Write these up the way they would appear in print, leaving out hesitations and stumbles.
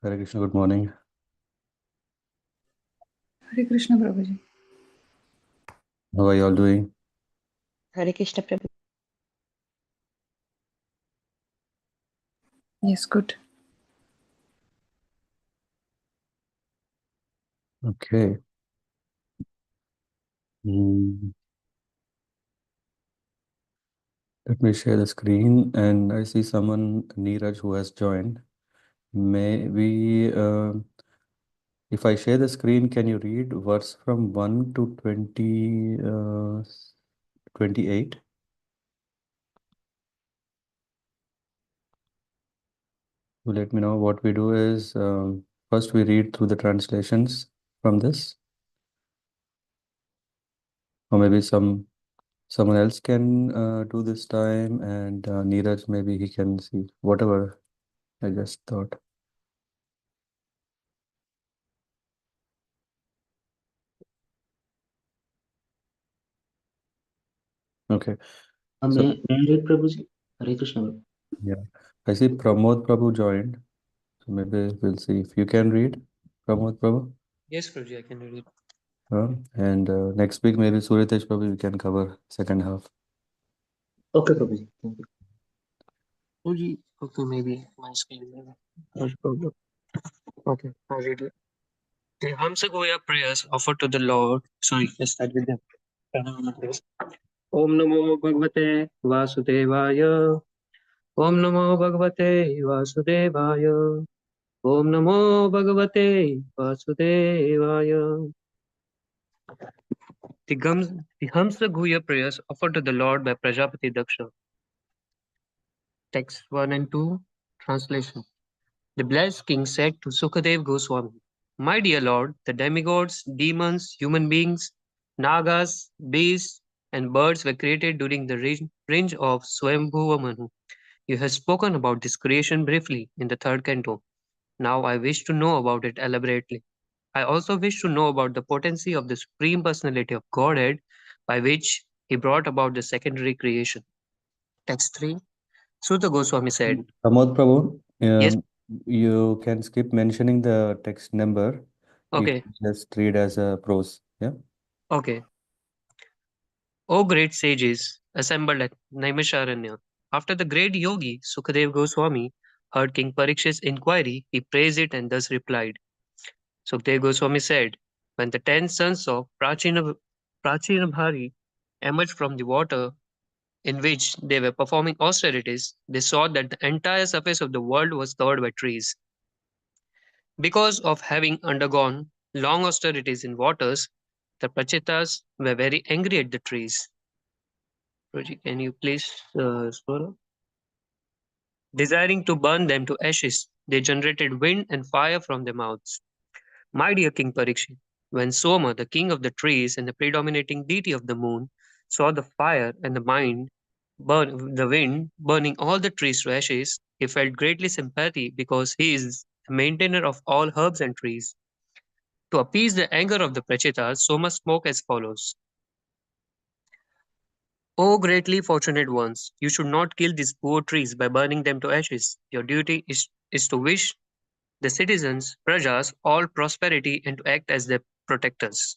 Hare Krishna, good morning. Hare Krishna, Prabhuji. How are you all doing? Hare Krishna Prabhu. Yes, good. Okay. Let me share the screen, and I see someone, Neeraj, who has joined. Maybe if I share the screen, can you read verse from 1 to 28? Let me know. What we do is first we read through the translations from this, or maybe someone else can do this time, and Neeraj, maybe he can see whatever I just thought. Okay. May I read, Prabhuji? Hare Krishna. Yeah, I see Pramod Prabhu joined. So maybe we'll see if you can read, Pramod Prabhu. Yes, Prabhuji, I can read it. And next week, maybe Suryatesh Prabhu, we can cover second half. Okay, Prabhuji. Thank you. Prabhuji, okay, maybe my screen has problem. Okay, I read it. The Haṁsa-guhya prayers offered to the Lord. Sorry, let's start with them. Om Namo Bhagavate Vasudevaya. Om Namo Bhagavate Vasudevaya. Om Namo Bhagavate Vasudevaya. The Haṁsa-guhya prayers offered to the Lord by Prajapati Daksha. Text 1 and 2, translation. The blessed king said to Sukadev Goswami, "My dear Lord, the demigods, demons, human beings, nagas, beasts, and birds were created during the reign of Swayambhuva Manu. You have spoken about this creation briefly in the third canto. Now I wish to know about it elaborately. I also wish to know about the potency of the Supreme Personality of Godhead by which he brought about the secondary creation." Text 3. Suta Goswami said, Pramod Prabhu, Yes. You can skip mentioning the text number. Okay. You can just read as a prose. Yeah. Okay. O great sages assembled at Naimisharanya. After the great yogi Sukadev Goswami heard King Parikshit's inquiry, he praised it and thus replied. Sukadev Goswami said, when the 10 sons of Prachinabhari emerged from the water in which they were performing austerities, they saw that the entire surface of the world was covered by trees. Because of having undergone long austerities in waters, the Prachitas were very angry at the trees. Roji, can you please scroll up? Desiring to burn them to ashes, they generated wind and fire from their mouths. My dear King Parikshit, when Soma, the king of the trees and the predominating deity of the moon, saw the fire and the wind burning all the trees to ashes, he felt greatly sympathy because he is the maintainer of all herbs and trees. To appease the anger of the Prachitas, Soma spoke as follows. O greatly fortunate ones, you should not kill these poor trees by burning them to ashes. Your duty is to wish the citizens, prajas, all prosperity and to act as their protectors.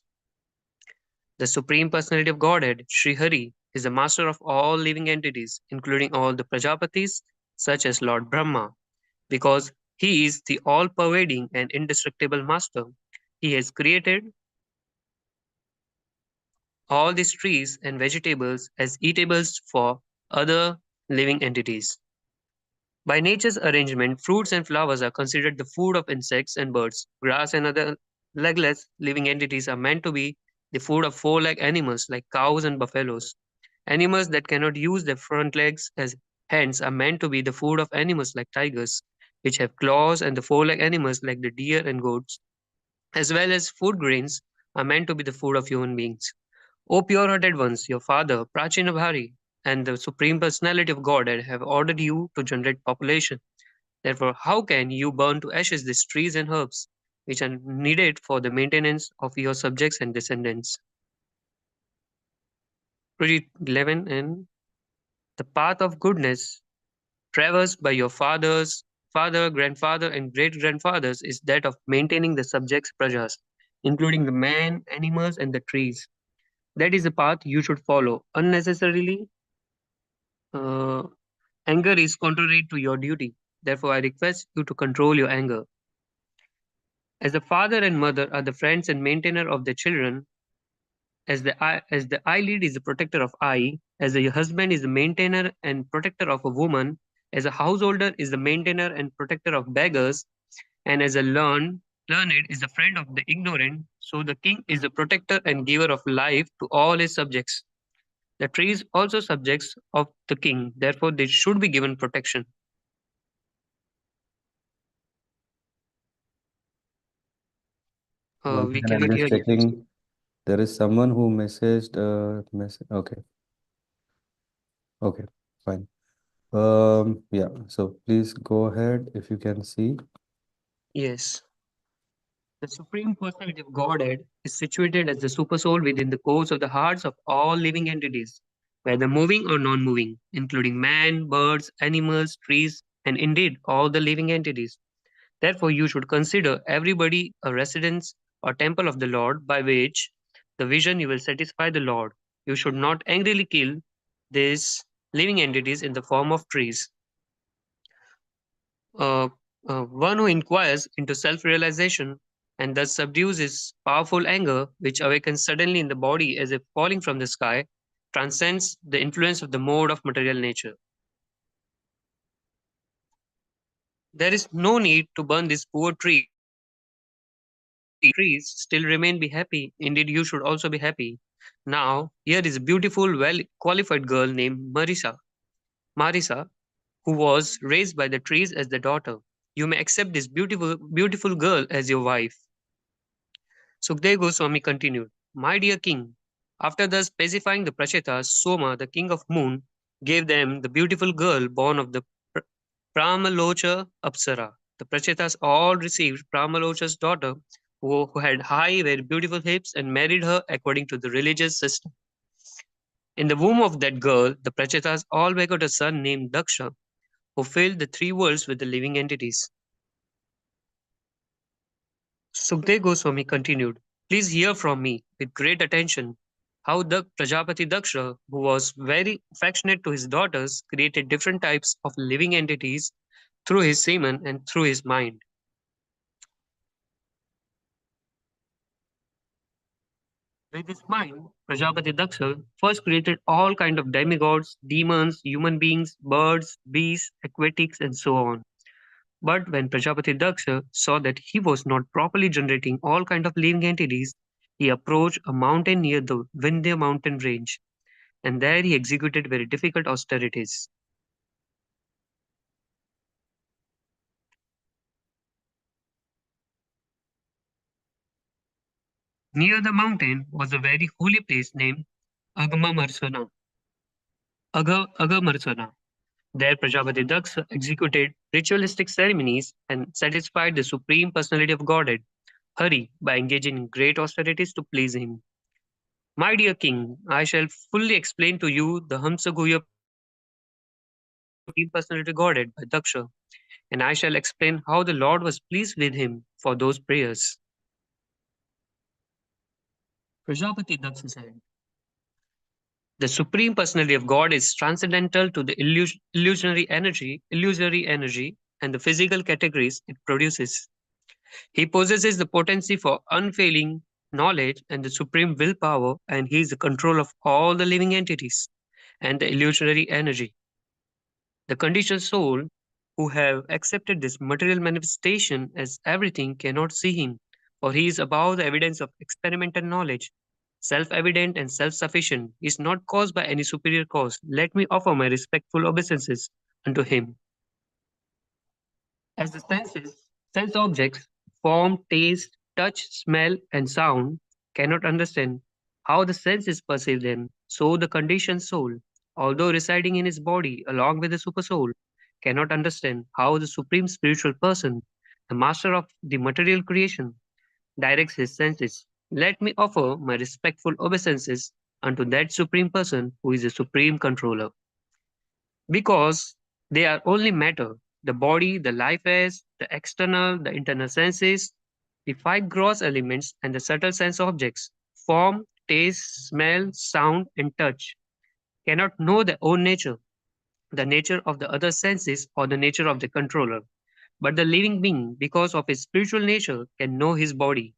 The Supreme Personality of Godhead, Sri Hari, is the master of all living entities, including all the Prajapatis, such as Lord Brahma. Because he is the all-pervading and indestructible master, he has created all these trees and vegetables as eatables for other living entities. By nature's arrangement, fruits and flowers are considered the food of insects and birds. Grass and other legless living entities are meant to be the food of four-legged animals like cows and buffaloes. Animals that cannot use their front legs as hands are meant to be the food of animals like tigers, which have claws, and the four-legged animals like the deer and goats, as well as food grains, are meant to be the food of human beings. O pure-hearted ones, your father, Prachinabhari, and the Supreme Personality of Godhead have ordered you to generate population. Therefore, how can you burn to ashes these trees and herbs, which are needed for the maintenance of your subjects and descendants? Project 11 and the path of goodness traversed by your fathers, father, grandfather, and great-grandfathers is that of maintaining the subjects prajas, including the man, animals, and the trees. That is the path you should follow. Unnecessarily, uh, anger is contrary to your duty. Therefore, I request you to control your anger. As the father and mother are the friends and maintainer of their children, as the eyelid is the protector of eye, as a husband is the maintainer and protector of a woman, as a householder is the maintainer and protector of beggars, and as a learned is the friend of the ignorant, so the king is the protector and giver of life to all his subjects. The trees also subjects of the king, therefore they should be given protection. Once We again, I'm cannot just hear you. checking. There is someone who messaged okay. Okay, fine. Yeah, so please go ahead if you can see. Yes. The Supreme Personality of Godhead is situated as the Supersoul within the cores of the hearts of all living entities, whether moving or non moving, including man, birds, animals, trees, and indeed all the living entities. Therefore, you should consider everybody a residence or temple of the Lord, by which the vision you will satisfy the Lord. You should not angrily kill these living entities in the form of trees. uh, One who inquires into self realization and thus subdues his powerful anger, which awakens suddenly in the body as if falling from the sky, transcends the influence of the mode of material nature. There is no need to burn these poor trees. Trees still remain be happy. Indeed, you should also be happy. Now, here is a beautiful, well qualified girl named Marisa, who was raised by the trees as the daughter. You may accept this beautiful girl as your wife. Sukdev Goswami continued, My dear king, after thus specifying the Prachetas, Soma, the king of moon, gave them the beautiful girl born of the Pramalocha Apsara. The Prachetas all received Pramalocha's daughter, who had high, very beautiful hips, and married her according to the religious system. In the womb of that girl, the Prachetas all begot a son named Daksha, who filled the three worlds with the living entities. Sukdev Goswami continued, Please hear from me with great attention how the Prajapati Daksha, who was very affectionate to his daughters, created different types of living entities through his semen and through his mind. With his mind, Prajapati Daksha first created all kind of demigods, demons, human beings, birds, beasts, aquatics, and so on. But when Prajapati Daksha saw that he was not properly generating all kind of living entities, he approached a mountain near the Vindhya mountain range, and there he executed very difficult austerities. Near the mountain was a very holy place named Agamarsana. Agamarsana. There Prajapati Daksha executed ritualistic ceremonies and satisfied the Supreme Personality of Godhead, Hari, by engaging in great austerities to please him. My dear king, I shall fully explain to you the Haṁsa-guhya Supreme Personality Godhead by Daksha, and I shall explain how the Lord was pleased with him for those prayers. Prajapati Daksha said, The Supreme Personality of God is transcendental to the illusory energy, and the physical categories it produces. He possesses the potency for unfailing knowledge and the supreme willpower, and he is the control of all the living entities and the illusory energy. The conditioned soul who have accepted this material manifestation as everything cannot see him, for he is above the evidence of experimental knowledge. Self evident and self sufficient is not caused by any superior cause. Let me offer my respectful obeisances unto him. As the sense objects, form, taste, touch, smell, and sound, cannot understand how the senses perceive them, so the conditioned soul, although residing in his body along with the supersoul, cannot understand how the supreme spiritual person, the master of the material creation, directs his senses. Let me offer my respectful obeisances unto that supreme person who is the supreme controller. Because they are only matter, the body, the life airs, the external, the internal senses, the five gross elements, and the subtle sense objects, form, taste, smell, sound, and touch, cannot know their own nature, the nature of the other senses, or the nature of the controller. But the living being, because of his spiritual nature, can know his body,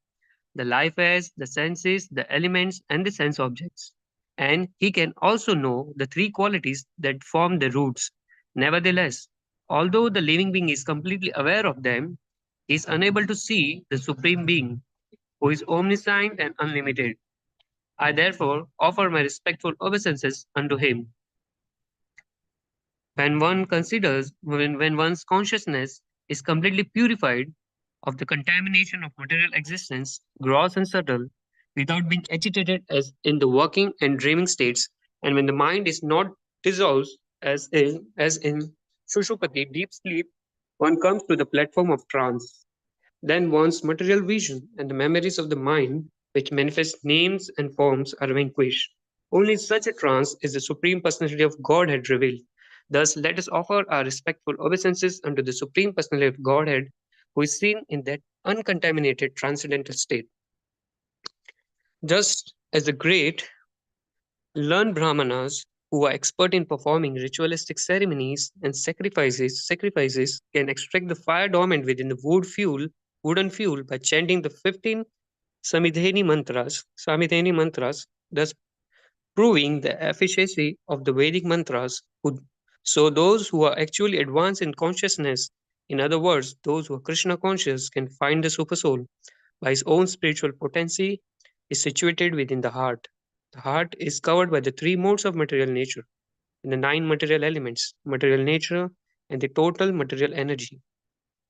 the life airs, the senses, the elements, and the sense objects. And he can also know the three qualities that form the roots. Nevertheless, although the living being is completely aware of them, he is unable to see the Supreme Being, who is omniscient and unlimited. I therefore offer my respectful obeisances unto him. When one's consciousness is completely purified of the contamination of material existence, gross and subtle, without being agitated as in the waking and dreaming states, and when the mind is not dissolved as in Shushupati, deep sleep, one comes to the platform of trance. Then one's material vision and the memories of the mind, which manifest names and forms, are vanquished. Only in such a trance is the Supreme Personality of Godhead revealed. Thus, let us offer our respectful obeisances unto the Supreme Personality of Godhead, who is seen in that uncontaminated transcendental state. Just as the great learned Brahmanas, who are expert in performing ritualistic ceremonies and sacrifices can extract the fire dormant within the wooden fuel by chanting the 15 Samidheni mantras, thus proving the efficacy of the Vedic mantras. So those who are actually advanced in consciousness, in other words, those who are Krishna conscious, can find the supersoul by his own spiritual potency, is situated within the heart. The heart is covered by the three modes of material nature and the nine material elements, material nature, and the total material energy,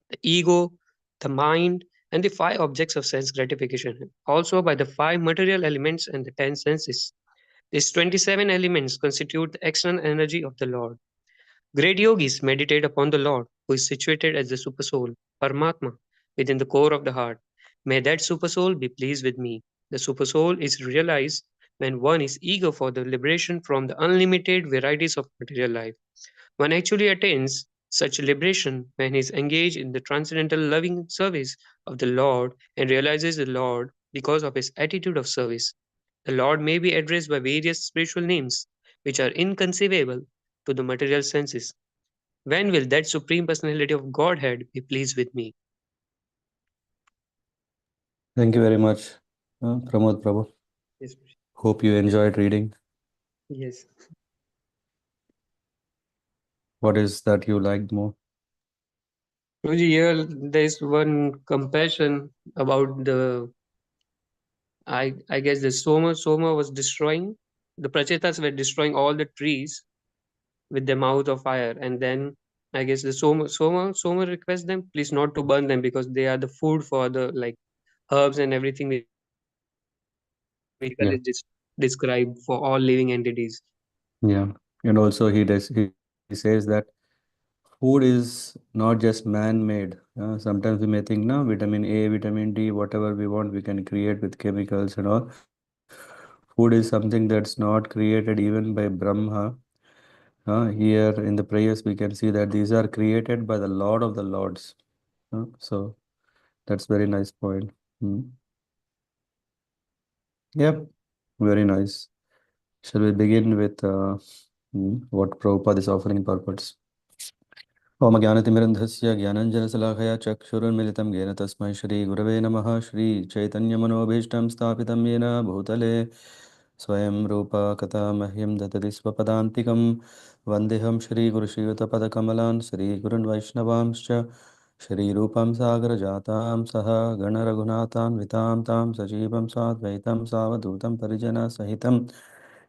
the ego, the mind, and the five objects of sense gratification, also by the five material elements and the 10 senses. These 27 elements constitute the external energy of the Lord. Great yogis meditate upon the Lord, who is situated as the Supersoul, Paramatma, within the core of the heart. May that Supersoul be pleased with me. The Supersoul is realized when one is eager for the liberation from the unlimited varieties of material life. One actually attains such liberation when he is engaged in the transcendental loving service of the Lord and realizes the Lord because of his attitude of service. The Lord may be addressed by various spiritual names, which are inconceivable to the material senses. When will that Supreme Personality of Godhead be pleased with me? Thank you very much, Pramod Prabhu. Yes. Hope you enjoyed reading. Yes. What is that you liked more? Guruji, here there is one compassion about I guess the Soma was destroying, the Prachetas were destroying all the trees with the mouth of fire, and then I guess the Soma requests them please not to burn them because they are the food for the like herbs and everything which Yeah. is described for all living entities. Yeah. And also he says that food is not just man-made. Sometimes we may think, no, vitamin A, vitamin D, whatever we want, we can create with chemicals and all. Food is something that's not created even by Brahma. Here in the prayers, we can see that these are created by the Lord of the Lords. So that's very nice point. Hmm. Yep, very nice. Shall we begin with what Prabhupada is offering in purpose? ओम ज्ञानतिमिरन्धस्य ज्ञानञ्जनशलाकया चक्षुरुन्मिलितं येन तस्मै श्रीगुरवे नमः श्रीचैतन्यमनोभीष्टं स्थापितं येन भूतले स्वयं रूपा कथा मह्यं ददति स्वपदान्तिकं वन्देऽहं श्रीगुरुश्रीयुतपदकमलान् श्रीगुरुन् वैष्णवांश्च श्रीरूपं सागरजातां सह गणरघुनाथान्वितां तां सजीवं साद्वैतं सावधूतं परिजनसहितं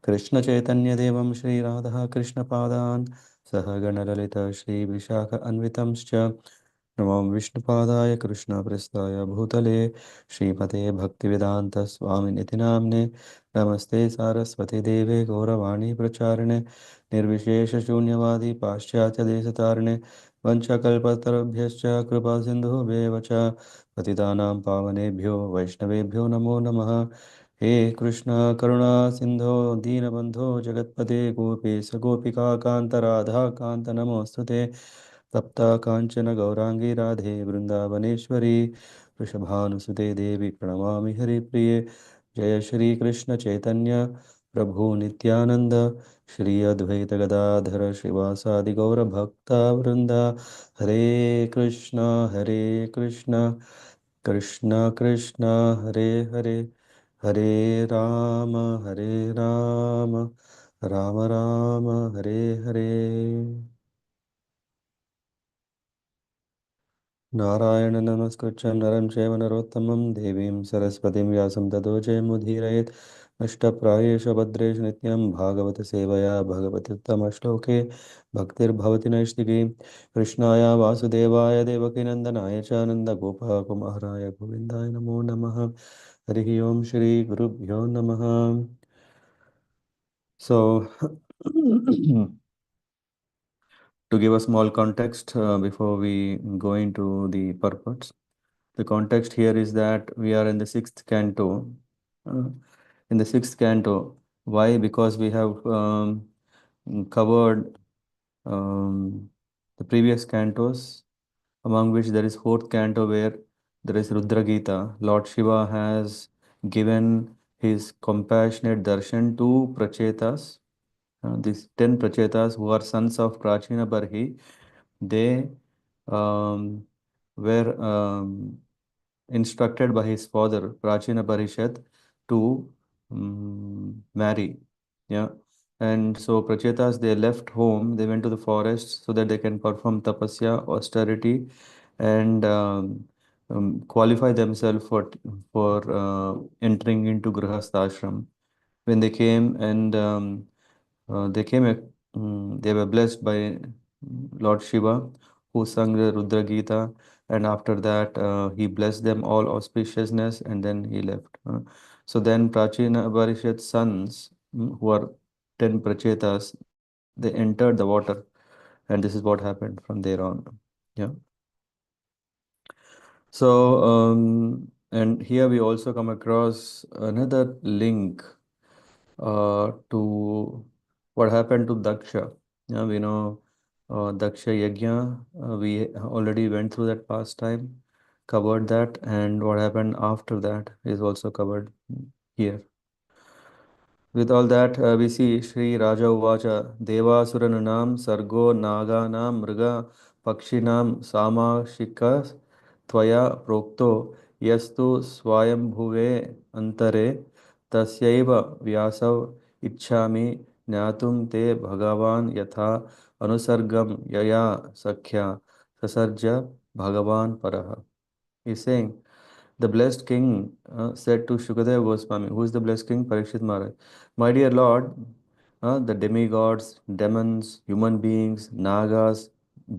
कृष्णचैतन्यदेवं श्रीराधः कृष्णपादान् सह गणललिता श्रीविशाख अन्वितंश्च नमो विष्णुपादाय कृष्णप्रस्थाय भूतले श्रीमते भक्तिवेदान्तस्वामिनिति नाम्ने नमस्ते सारस्वती देवे गौरवाणी प्रचारिणे निर्विशेषशून्यवादी पाश्चात्यदेशतारिणे वंशकल्पतरुभ्यश्च कृपासिन्धुभ्येव च पतितानां पावनेभ्यो वैष्णवेभ्यो नमो नमः हे कृष्ण करुणा सिन्धो दीनबन्धो जगत्पते गोपेश गोपिका कान्त राधा कान्त नमोऽस्तुते तप्ता काञ्चन गौराङ्गी राधे वृन्दावनेश्वरी वृषभानुसुते देवी प्रणमामि हरिप्रिये जय श्री कृष्ण चैतन्य प्रभु नित्यानंद श्री अद्वैत गदाधर श्रीवासादि गौर भक्ता वृंदा हरे कृष्ण कृष्ण कृष्ण हरे हरे हरे राम राम राम हरे हरे नारायण नमस्कृत्य नरं चैव नरोत्तमं देवीं सरस्वतीं व्यासं ततो जयमुदीरयेत् नष्टप्रायेषु भद्रेषु नित्यं भागवत सेवया भगवत्युत्तमश्लोके भक्तिर्भवति नैष्टिकी कृष्णाय वासुदेवाय देवकीनन्दनाय च नन्दगोपकुमाराय गोविन्दाय नमो नमः हरिः ओं श्रीगुरुभ्यो नमः So to give a small context before we go into the purports. The context here is that we are in the sixth canto. Uh, in the sixth canto, why? Because we have covered the previous cantos, among which there is fourth canto where there is Rudra Gita. Lord Shiva has given his compassionate darshan to Prachetas. These 10 Prachetas who are sons of Prachina Barhi, they um, were instructed by his father, Prachina Parishad, to marry. Yeah. And so Prachetas, they left home, they went to the forest so that they can perform tapasya, austerity, and qualify themselves for entering into Grihastha ashram. When they came and they came, they were blessed by Lord Shiva, who sung the Rudra Gita, and after that he blessed them all auspiciousness, and then he left. So then Prachina Parishad's sons, who are 10 Prachetas, they entered the water, and this is what happened from there on. Yeah. So, and here we also come across another link to what happened to Daksha. Yeah, we know Daksha Yajna, we already went through that past time, covered that, and what happened after that is also covered here. With all that, we see Sri Raja Uvacha Devasurananam Sargo Naganam Mriga Pakshinam Samashika Tvaya Prokto Yastu Swayambhuve Antare Tasyaiva Vyasav Ichchami Jnatum Te Bhagavan Yatha Anusargam Yaya Sakhya Sasarja Bhagavan Paraha. He's saying, the blessed king said to Shukadeva Goswami, who is the blessed king? Parikshit Maharaj. My dear Lord, the demigods, demons, human beings, nagas,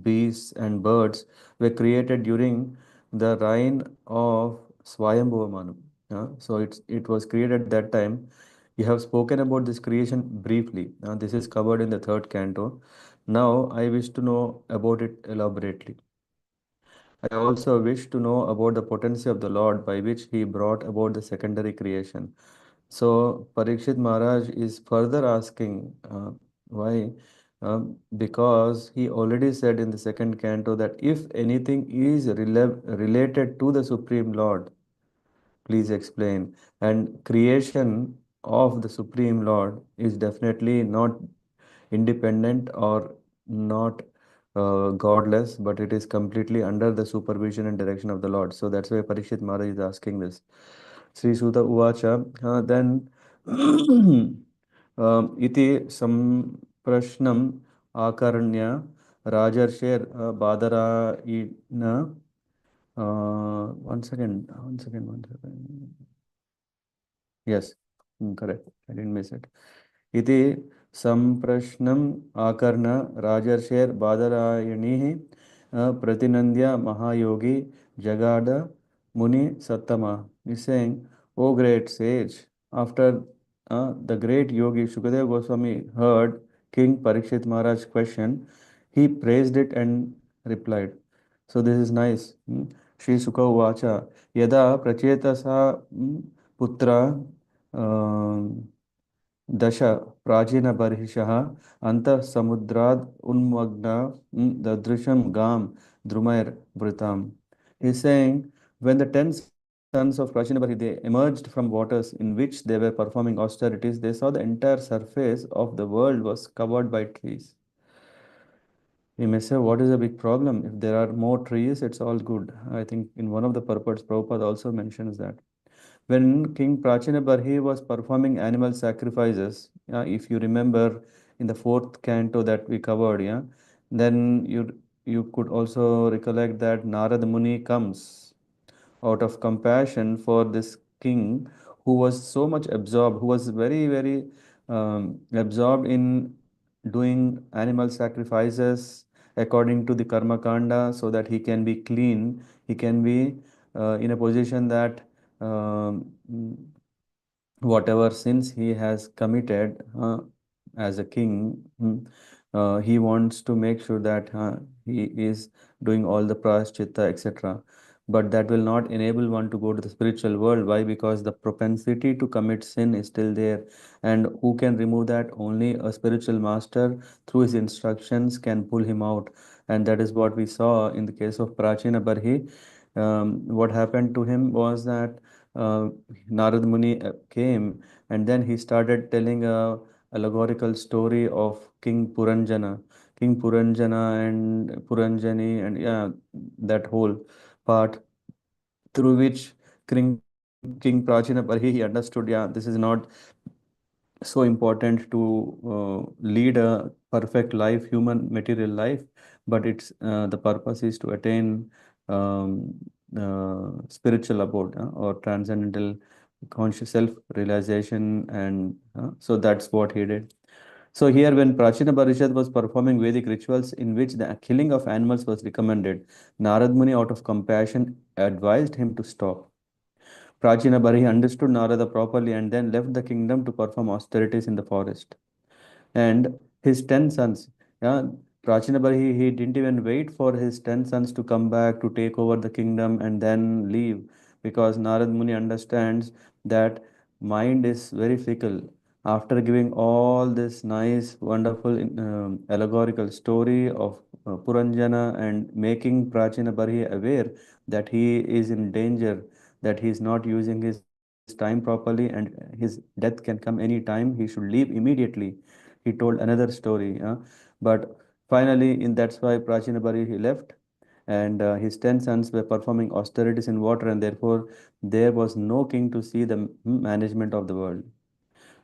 beasts, and birds were created during the reign of Swayambhuva Manu. So it was created that time. You have spoken about this creation briefly. This is covered in the third canto. Now I wish to know about it elaborately. I also wish to know about the potency of the Lord by which he brought about the secondary creation. So Parikshit Maharaj is further asking why? Because he already said in the second canto that if anything is related to the Supreme Lord, please explain. And creation of the Supreme Lord is definitely not independent or not godless, but it is completely under the supervision and direction of the Lord. So that's why Parikshit Maharaj is asking this. Sri Suta Uvacha, then iti samprashnam akarnya rajarshir badarayina. One second. Yes, correct. I didn't miss it. Iti samprashnam akarna rajarsher badarayanihi pratinandya mahayogi jagada muni sattama. He's saying, O great sage, after the great yogi Shukadeva Goswami heard King Parikshit Maharaj's question, he praised it and replied. So this is nice. Shri Sukha Uvacha Yada Prachetasa Putra दश प्राचीनबर्हिषः अन्तः समुद्राद् उन्मग्ना ददृशं गां द्रुमैर्वृताम्. He's saying, when the 10 sons of Prachinabarhi, they emerged from waters in which they were performing austerities, they saw the entire surface of the world was covered by trees. You may say, what is the big problem? If there are more trees, it's all good. I think in one of the purports, Prabhupada also mentions that. When King Prachinabarhi was performing animal sacrifices, if you remember in the fourth canto that we covered, then you could also recollect that Narad Muni comes out of compassion for this king who was so much absorbed, who was very, very absorbed in doing animal sacrifices according to the karma kanda so that he can be clean, he can be in a position that um, whatever sins he has committed as a king, he wants to make sure that he is doing all the prashchitta, etc. But that will not enable one to go to the spiritual world. Why? Because the propensity to commit sin is still there. And who can remove that? Only a spiritual master through his instructions can pull him out. And that is what we saw in the case of Prachina Barhi. What happened to him was that uh, Narad Muni came and then he started telling a allegorical story of King Puranjana and Puranjani, and that whole part through which King Prachina Parhi he understood, this is not so important to lead a perfect life, human material life, but it's the purpose is to attain spiritual abode or transcendental conscious self-realization, and so that's what he did. So here, when Prachina Parishad was performing Vedic rituals in which the killing of animals was recommended, Narad Muni, out of compassion, advised him to stop. Prachina Bari understood Narada properly and then left the kingdom to perform austerities in the forest. And his 10 sons, yeah, Prachinabhar, he didn't even wait for his 10 sons to come back to take over the kingdom and then leave, because Narad Muni understands that mind is very fickle. After giving all this nice, wonderful, allegorical story of Puranjana and making Prachinabhari aware that he is in danger, that he is not using his time properly and his death can come anytime, he should leave immediately. He told another story. But finally, that's why Prachinabari he left, and his 10 sons were performing austerities in water, and therefore there was no king to see the management of the world.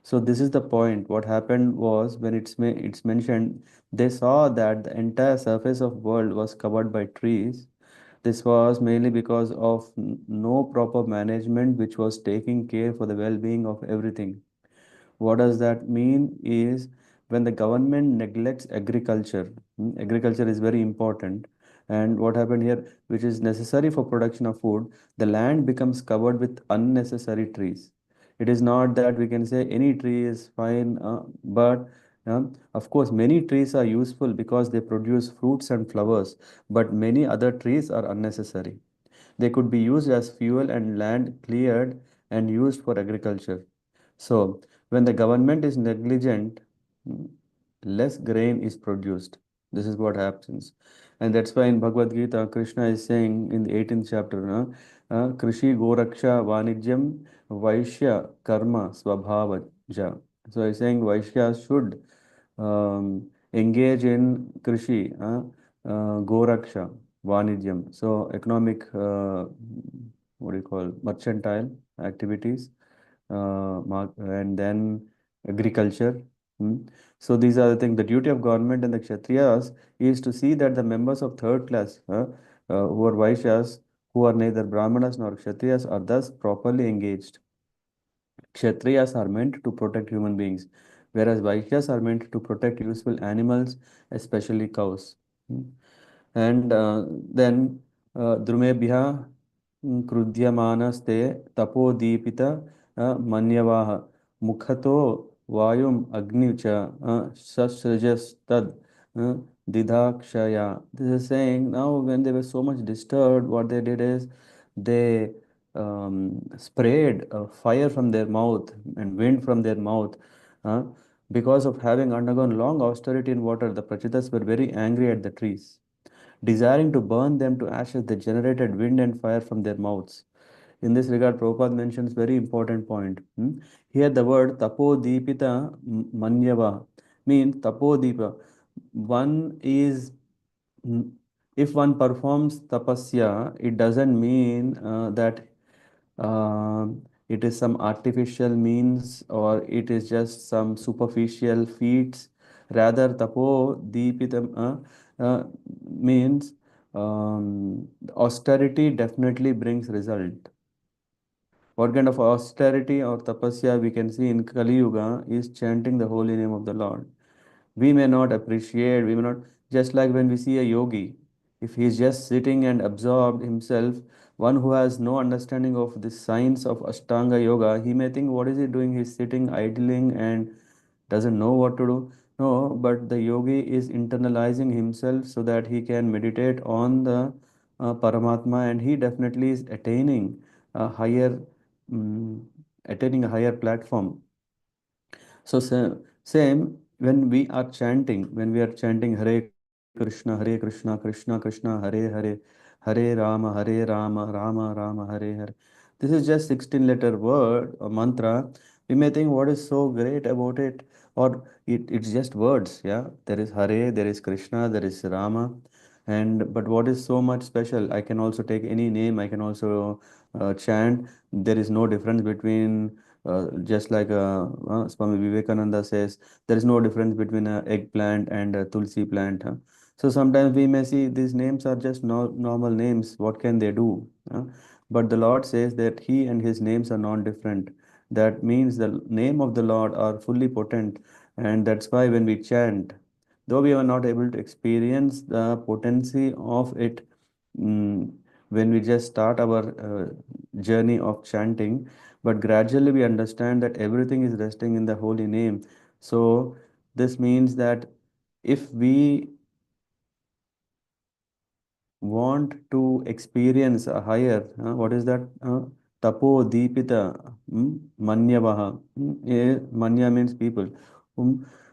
So this is the point. What happened was, when it's mentioned, they saw that the entire surface of world was covered by trees. This was mainly because of no proper management which was taking care for the well-being of everything. What does that mean is, when the government neglects agriculture, agriculture is very important. And what happened here, which is necessary for production of food, the land becomes covered with unnecessary trees. It is not that we can say any tree is fine, but of course, many trees are useful because they produce fruits and flowers, but many other trees are unnecessary. They could be used as fuel and land cleared and used for agriculture. So, when the government is negligent, mm, less grain is produced. This is what happens. And that's why in Bhagavad Gita, Krishna is saying in the 18th chapter, Krishi Goraksha Vanijyam Vaishya Karma Swabhavaja. So he's saying Vaishyas should engage in Krishi, Goraksha, Vanijyam. So economic, what do you call, mercantile activities, and then agriculture. Hmm. So these are the things. The duty of government and the Kshatriyas is to see that the members of third class, who are Vaishyas, who are neither Brahmanas nor Kshatriyas, are thus properly engaged. Kshatriyas are meant to protect human beings, whereas Vaishyas are meant to protect useful animals, especially cows. Hmm. And then Drumebhya Krudyamanas tapodipita manyavaha mukhato vayum agnicha sasrajastad didakshaya. This is saying, now when they were so much disturbed, what they did is they sprayed fire from their mouth and wind from their mouth Huh? Because of having undergone long austerity in water, the Prachitas were very angry at the trees. Desiring to burn them to ashes, they generated wind and fire from their mouths. In this regard, Prabhupada mentions very important point. Here the word tapodipita manyava means tapodipa. One is, mm, if one performs tapasya, it doesn't mean that it is some artificial means or it is just some superficial feats. Rather, tapodipitam means austerity definitely brings result. What kind of austerity or tapasya we can see in Kali Yuga is chanting the holy name of the Lord. We may not appreciate, we may not, just like when we see a yogi, if he is just sitting and absorbed himself, one who has no understanding of the science of Ashtanga Yoga, he may think, what is he doing? He's sitting idling and doesn't know what to do. No, but the yogi is internalizing himself so that he can meditate on the Paramatma, and he definitely is a higher, mm, attaining a higher platform. So same when we are chanting Hare Krishna, Krishna Krishna, Hare Hare, Hare Rama, Rama Rama, Hare Hare. This is just 16-letter word or mantra. We may think what is so great about it, or it's just words. Yeah, there is Hare, there is Krishna, there is Rama, and but what is so much special? I can also take any name. I can also chant. There is no difference between just like Swami Vivekananda says, there is no difference between an eggplant and a tulsi plant. Huh? So sometimes we may see these names are just normal names. What can they do? But the Lord says that He and His names are non-different. That means the name of the Lord are fully potent, and that's why when we chant, though we are not able to experience the potency of it, mm, when we just start our journey of chanting, but gradually we understand that everything is resting in the holy name. So this means that if we want to experience a higher, what is that? Tapo Deepita, Manyavaha. Manya means people.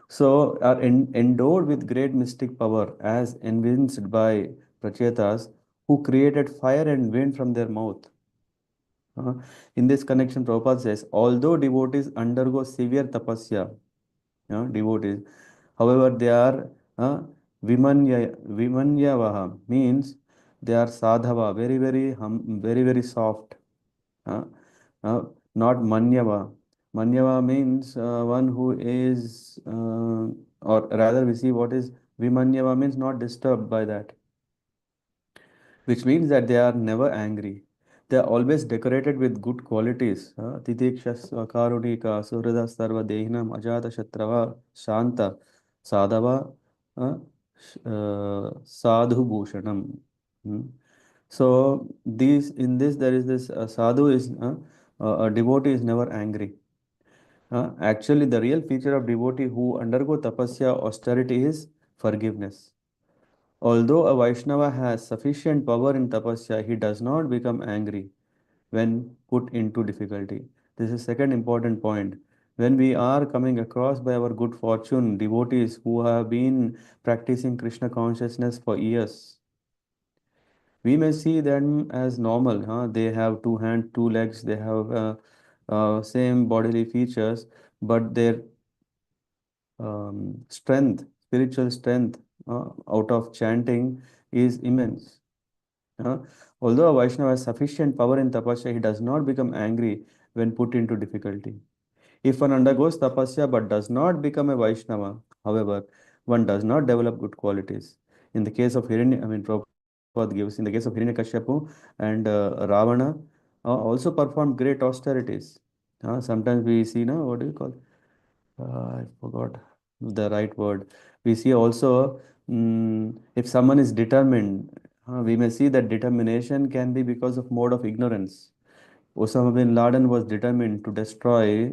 So are endowed with great mystic power as evinced by Prachetas who created fire and wind from their mouth. Uh, in this connection, Prabhupada says, although devotees undergo severe tapasya, devotees, however, they are vimanyavaha, means they are sadhava, very, very soft. Uh, Not manyava. Manyava means one who is, or rather, we see what is vimanyava means not disturbed by that, which means that they are never angry. They are always decorated with good qualities. Titikshas karunika suhrada sarva dehinam ajata shatrava shanta sadhava sadhu bhushanam. Hmm. So these in this there is this sadhu is a devotee is never angry. Actually, the real feature of devotee who undergo tapasya austerity is forgiveness. Although a Vaishnava has sufficient power in tapasya, he does not become angry when put into difficulty. This is second important point. When we are coming across by our good fortune devotees who have been practicing Krishna consciousness for years, we may see them as normal. They have two hands, two legs, they have same bodily features, but their spiritual strength out of chanting is immense. Uh, Although a Vaishnava has sufficient power in tapasya, he does not become angry when put into difficulty. If one undergoes tapasya but does not become a Vaishnava, however, one does not develop good qualities. In the case of Prabhupada gives, in the case of Hiranyakashipu and Ravana, also performed great austerities. Sometimes we see, what do you call? I forgot the right word. We see also, if someone is determined, we may see that determination can be because of mode of ignorance. Osama bin Laden was determined to destroy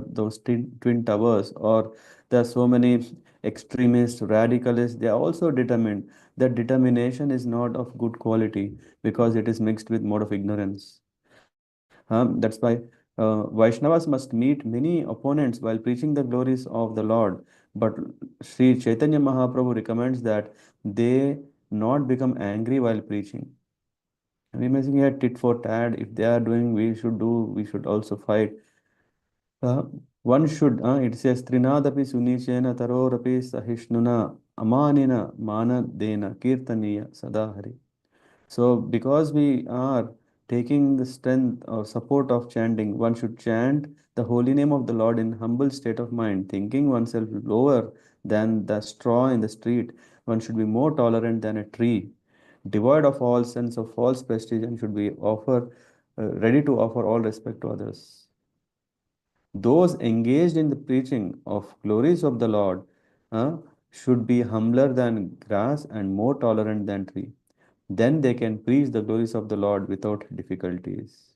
those twin towers, or there are so many extremists, radicalists, they are also determined. That determination is not of good quality because it is mixed with mode of ignorance. That's why Vaishnavas must meet many opponents while preaching the glories of the Lord, but Sri Chaitanya Mahaprabhu recommends that they not become angry while preaching. We may think here tit for tat. If they are doing, we should do. We should also fight. Uh, One should. It says Trinadapi Sunichena Tarorapi Sahishnuna Amanina Manadena Kirtaniya Sadahari. So, because we are taking the strength or support of chanting, one should chant the holy name of the Lord in humble state of mind, thinking oneself lower than the straw in the street. One should be more tolerant than a tree, devoid of all sense of false prestige, and should be ready to offer all respect to others. Those engaged in the preaching of glories of the Lord uh, should be humbler than grass and more tolerant than tree. Then they can preach the glories of the Lord without difficulties.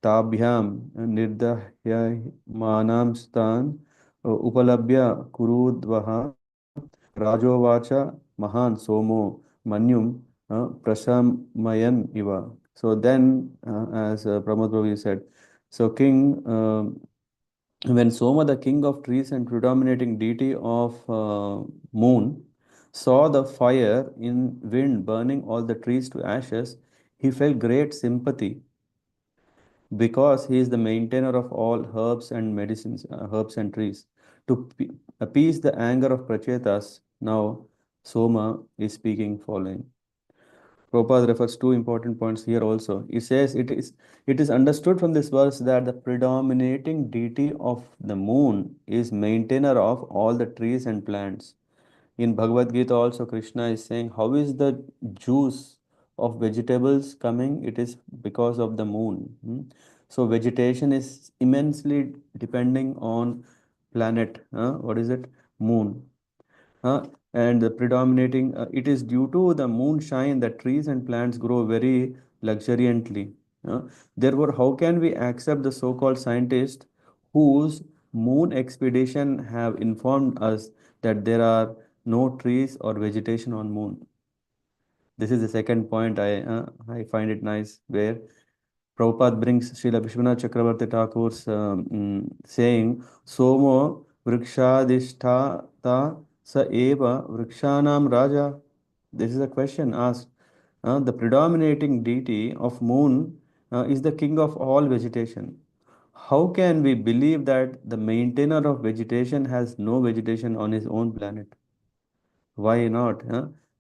Tabhyam nirdahyamanam stan upalabhya kurudvaha rajovacha mahan somo manyum prasamayan iva. So then, as Pramod Prabhu said, so King, when Soma, the king of trees and predominating deity of moon, saw the fire in wind burning all the trees to ashes, he felt great sympathy because he is the maintainer of all herbs and medicines, herbs and trees. To appease the anger of Prachetas, now Soma is speaking following. Prabhupada refers two important points here also. He says it is understood from this verse that the predominating deity of the moon is maintainer of all the trees and plants. In Bhagavad Gita also Krishna is saying, how is the juice of vegetables coming? It is because of the moon. So vegetation is immensely depending on planet. What is it? Moon. And the predominating, it is due to the moonshine that trees and plants grow very luxuriantly. Therefore, how can we accept the so-called scientists whose moon expedition have informed us that there are no trees or vegetation on moon? This is the second point I find it nice, where Prabhupada brings Srila Vishwanath Chakravarti Thakur's saying, Somo vrikshadisthata sa eva vrikshanam raja. This is a question asked. The predominating deity of moon is the king of all vegetation. How can we believe that the maintainer of vegetation has no vegetation on his own planet? Why not?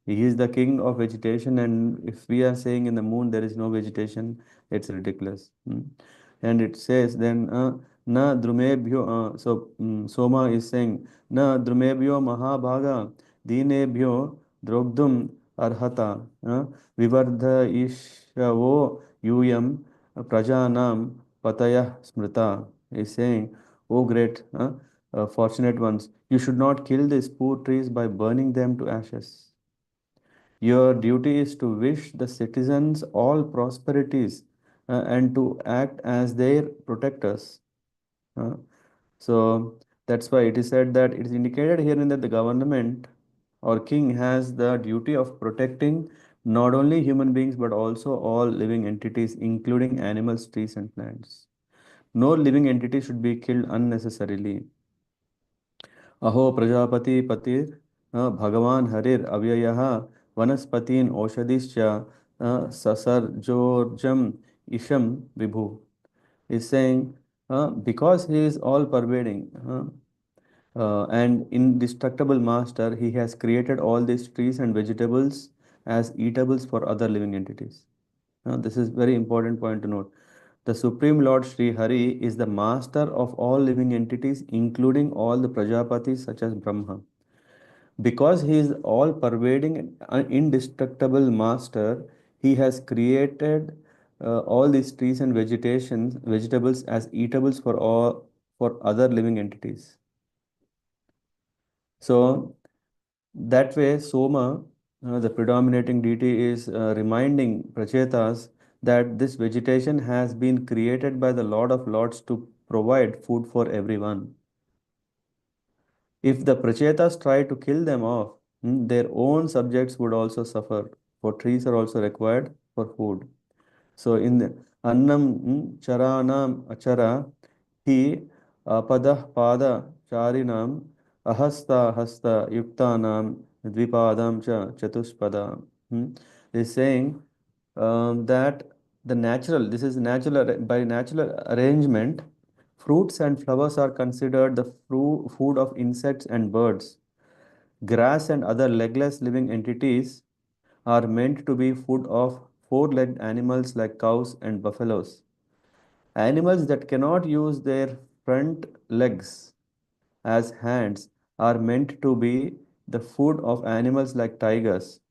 He is the king of vegetation, and if we are saying in the moon there is no vegetation, it's ridiculous. And it says then, na drumebhyo, Soma is saying, na drumebhyo mahabhaga, dinebhyo drogdum arhata, vivardha ishavo yuyam prajanam pataya smrita. Is saying, oh great, fortunate ones, you should not kill these poor trees by burning them to ashes. Your duty is to wish the citizens all prosperities and to act as their protectors. Uh, so that's why it is said that it is indicated herein that the government or king has the duty of protecting not only human beings but also all living entities, including animals, trees, and plants. No living entity should be killed unnecessarily. अहो प्रजापति पतिर भगवान हरिर अव्ययः वनस्पतीन औषधिश्च ससर्जोर्जम isham vibhu is saying because he is all pervading and indestructible master, he has created all these trees and vegetables as eatables for other living entities. This is very important point to note. The Supreme Lord Sri Hari is the master of all living entities, including all the Prajapatis such as Brahma. Because he is all pervading and indestructible master, he has created all these trees and vegetables as eatables for other living entities. So that way, Soma, the predominating deity, is reminding Prachetas that this vegetation has been created by the Lord of Lords to provide food for everyone. If the Prachetas try to kill them off, their own subjects would also suffer, for trees are also required for food. So in the Annam Charanam Achara Hi Apadah Pada Charinam Ahasta Hasta Yuktanam Dvipadam Cha Chatuspada. Is saying that this is natural, by natural arrangement, fruits and flowers are considered the food of insects and birds. Grass and other legless living entities are meant to be food of four-legged animals like cows and buffaloes. Animals that cannot use their front legs as hands are meant to be the food of animals like tigers,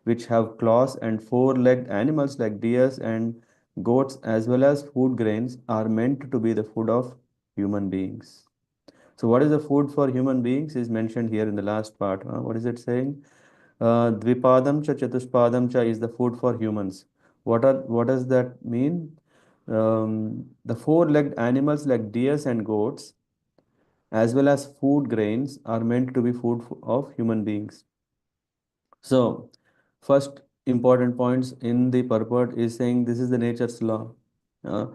which have claws, and four-legged animals like deers and goats, as well as food grains, are meant to be the food of human beings. So, what is the food for human beings is mentioned here in the last part. What is it saying? Dvipadam cha chatuspadam cha is the food for humans. What does that mean? The four-legged animals like deers and goats, as well as food grains, are meant to be food of human beings. So, first important points in the purport is saying this is the nature's law. Uh,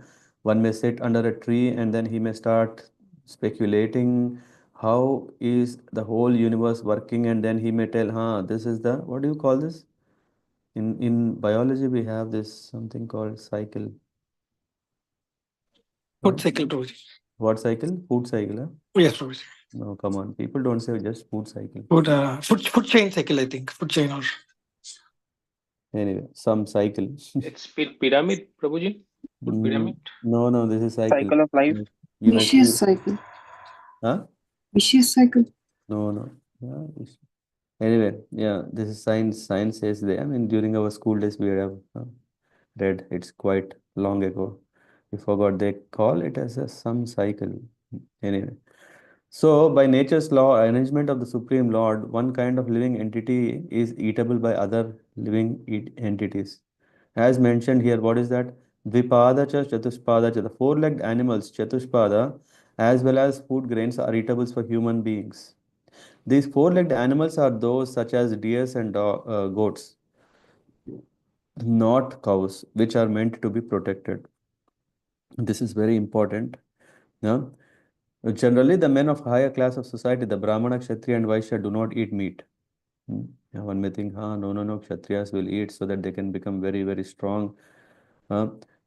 One may sit under a tree and then he may start speculating how is the whole universe working, and then he may tell, this is the, what do you call this? In biology, we have this something called cycle. Food cycle, Prabhuji. What cycle? Food cycle, huh? Yes, Prabhuji. No, come on. People don't say just food cycle. Food chain cycle, I think. Food chain or Anyway, some cycle. It's pyramid, Prabhuji. Food pyramid. No, this is cycle. Cycle of life. You may see. Vicious cycle. Huh? Vicious cycle. No. Yeah, anyway, yeah, this is science. Science says that. I mean, during our school days, we have read. It's quite long ago. We forgot. They call it as some cycle. Anyway. So, by nature's law, arrangement of the Supreme Lord, one kind of living entity is eatable by other living entities. As mentioned here, what is that? Dvipada cha chatuspada cha. The four-legged animals, chatuspada, as well as food grains are eatables for human beings. These four-legged animals are those such as deers and goats, not cows, which are meant to be protected. This is very important. No? Generally, the men of higher class of society, the Brahmana, Kshatriya, and Vaishya, do not eat meat. One may think, no, Kshatriyas will eat so that they can become very, very strong.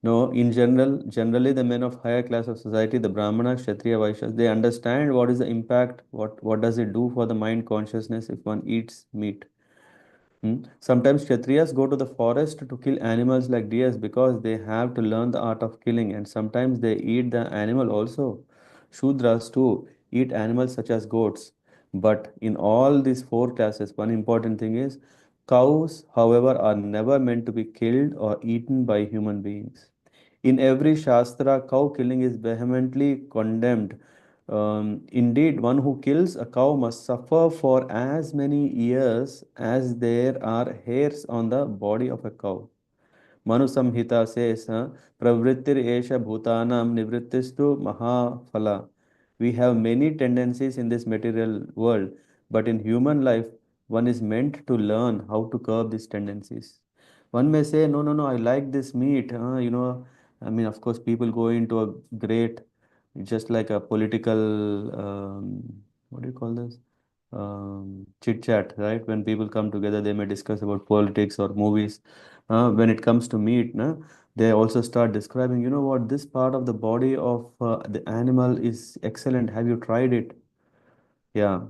No, in generally the men of higher class of society, the Brahmana, Kshatriya, Vaishyas, they understand what is the impact, what does it do for the mind consciousness if one eats meat. Sometimes Kshatriyas go to the forest to kill animals like deers because they have to learn the art of killing, and sometimes they eat the animal also. Shudras too eat animals such as goats. But in all these four classes, one important thing is cows, however, are never meant to be killed or eaten by human beings. In every Shastra, cow killing is vehemently condemned. Indeed, one who kills a cow must suffer for as many years as there are hairs on the body of a cow. Manu Samhita says, Pravrittir Esha Bhutanam Nivrittistu Mahaphala. We have many tendencies in this material world, but in human life, one is meant to learn how to curb these tendencies. One may say, no, I like this meat. I mean, of course, people go into a great, just like a political, what do you call this? Chit chat, right? When people come together, they may discuss about politics or movies. When it comes to meat, they also start describing, you know what, this part of the body of the animal is excellent. Have you tried it? Yeah,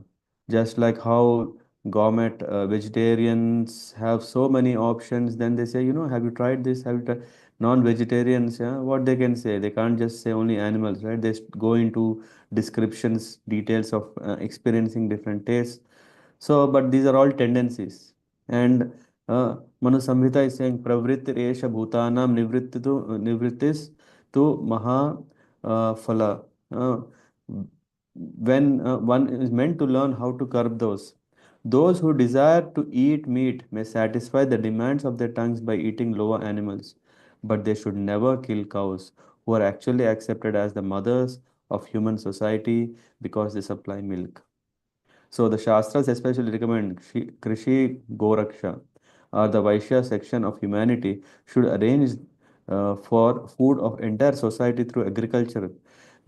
just like how gourmet vegetarians have so many options, then they say, have you tried this? Have you tried? Non-vegetarians, yeah, what they can say? They can't just say only animals, right? They go into descriptions, details of experiencing different tastes. So, but these are all tendencies. And Manu Samhita is saying, Pravritti Esha Bhutanam Nivrittis tu Maha Phala. When one is meant to learn how to curb those. Those who desire to eat meat may satisfy the demands of their tongues by eating lower animals, but they should never kill cows, who are actually accepted as the mothers of human society because they supply milk. So the Shastras especially recommend Krishi Goraksha, or the Vaishya section of humanity, should arrange for food of entire society through agriculture.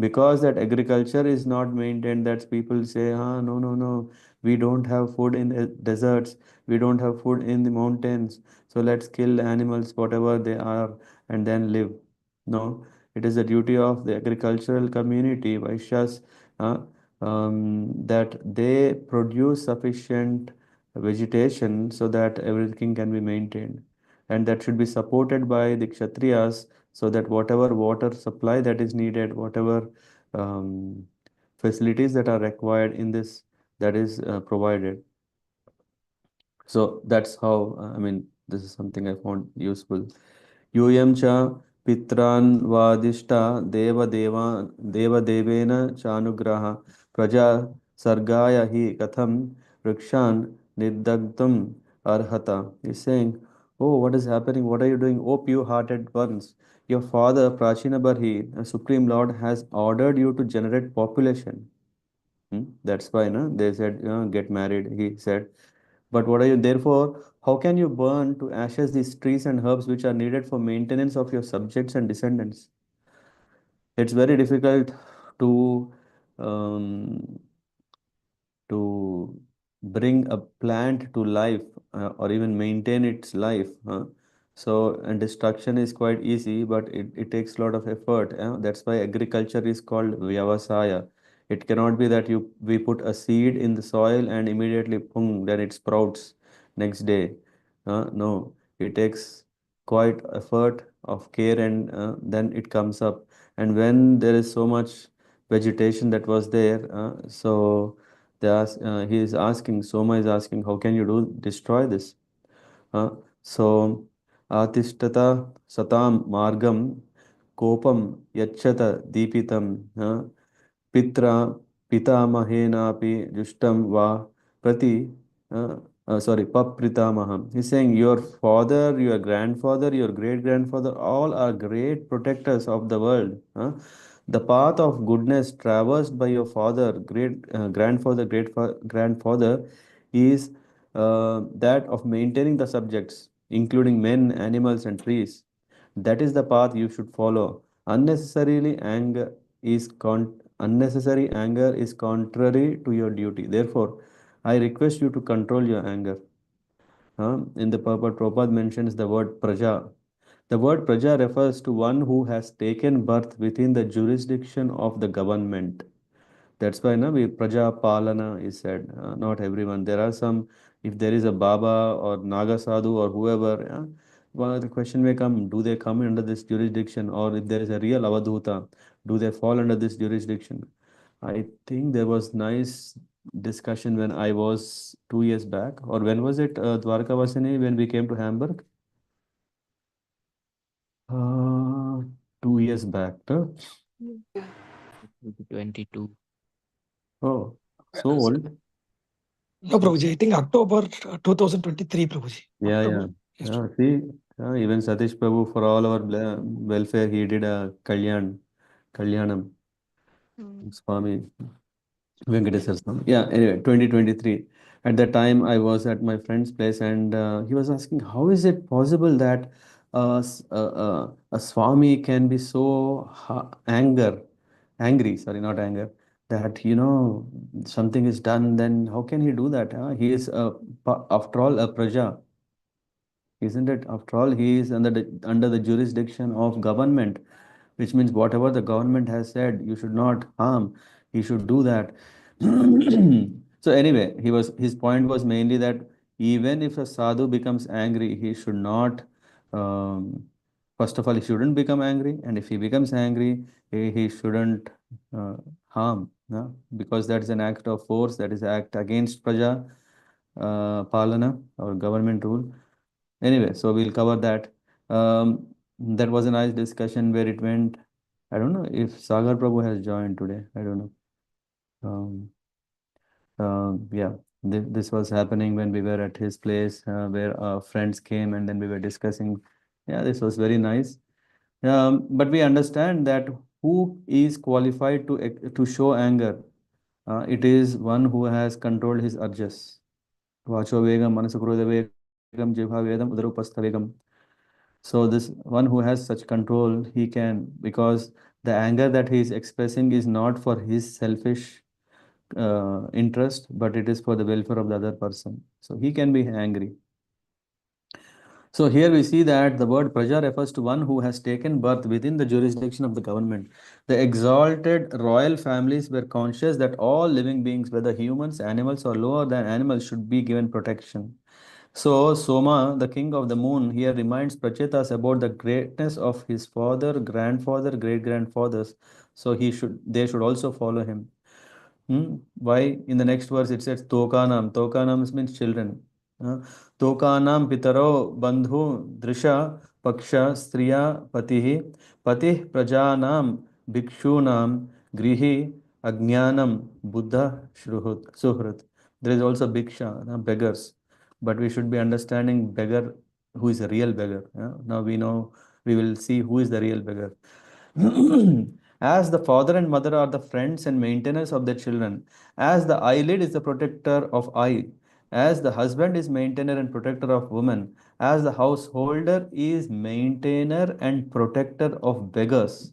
Because that agriculture is not maintained, that people say, no, no, no, we don't have food in the deserts, we don't have food in the mountains, so let's kill animals, whatever they are, and then live. No, it is the duty of the agricultural community, Vaishyas, that they produce sufficient vegetation so that everything can be maintained. And that should be supported by the Kshatriyas so that whatever water supply that is needed, whatever um, facilities that are required in this, that is provided. So that's how, this is something I found useful. यूयं च पित्रान् वादिष्टा देवदेवेन चानुग्रह प्रजा सर्गाय हि कथं वृक्षान् निर्दग्धुम् arhata. He's saying, oh, what is happening? What are you doing? Oh, pure-hearted ones. Your father, Prachina Barhi, the Supreme Lord, has ordered you to generate population. That's why they said, get married, he said. But what are you, therefore, how can you burn to ashes these trees and herbs which are needed for maintenance of your subjects and descendants? It's very difficult to um, to bring a plant to life or even maintain its life. So, and destruction is quite easy, but it takes a lot of effort. That's why agriculture is called vyavasaya. It cannot be that we put a seed in the soil and immediately, boom, then it sprouts next day. No, it takes quite effort of care and then it comes up. And when there is so much vegetation that was there, he is asking, Soma is asking, how can you destroy this? So, Atishtata Satam Margam Kopam Yachata Deepitam Pitra Pitamahenapi Jushtam Va Prati Papritamaham. He's saying your father, your grandfather, your great grandfather, all are great protectors of the world. The path of goodness traversed by your father, great grandfather, grandfather, is that of maintaining the subjects, including men, animals, and trees. That is the path you should follow. Unnecessary anger is contrary to your duty. Therefore, I request you to control your anger. In the purport, Prabhupada mentions the word praja. The word praja refers to one who has taken birth within the jurisdiction of the government. That's why praja palana is said. Not everyone. There are some, if there is a Baba or Naga Sadhu or whoever, well, the question may come, do they come under this jurisdiction? Or if there is a real Avadhuta, do they fall under this jurisdiction? I think there was nice discussion when I was 2 years back. Or when was it, Dwarka Vasini, when we came to Hamburg? 2 years back. Huh? 22. Oh, so old. No, Prabhuji, I think October 2023, Prabhuji. Yeah, October. Yes, see, even Satish Prabhu, for all our welfare, he did a Kalyanam, Swami Venkateswara Swami. Yeah, anyway, 2023. At that time, I was at my friend's place and he was asking, how is it possible that a Swami can be so angry, sorry, not anger, that, something is done, then how can he do that? He is, after all, a Praja. Isn't it? After all, he is under the jurisdiction of government, which means whatever the government has said, you should not harm. He should do that. So anyway, his point was mainly that even if a sadhu becomes angry, he should not. Um, First of all, he shouldn't become angry, and if he becomes angry, he shouldn't uh, harm. No? Because that is an act of force. That is act against praja palana or government rule. Anyway, so we'll cover that. That was a nice discussion where it went. I don't know if Sagar Prabhu has joined today. I don't know. Yeah, this was happening when we were at his place, where our friends came and then we were discussing. Yeah, this was very nice. But we understand that who is qualified to show anger? It is one who has controlled his urges. Vacho vegam, manasu krodha vegam, jibha vedam, udarupastha vegam. So this one who has such control, he can, because the anger that he is expressing is not for his selfish interest, but it is for the welfare of the other person. So he can be angry. So here we see that the word praja refers to one who has taken birth within the jurisdiction of the government. The exalted royal families were conscious that all living beings, whether humans, animals, or lower than animals, should be given protection. So Soma, the king of the moon, here reminds Prachetas about the greatness of his father, grandfather, great grandfathers. So they should also follow him. Why? In the next verse it says Tokanam. Tokanam means children. Uh, Tokanam pitaro bandhu drisha paksha striya patihi patih prajanam bhikshunam grihi ajnanam buddha suhrat. There is also bhiksha, beggars. But we should be understanding beggar who is a real beggar. Now we know, we will see who is the real beggar. As the father and mother are the friends and maintainers of their children, as the eyelid is the protector of eye, as the husband is maintainer and protector of woman, as the householder is maintainer and protector of beggars,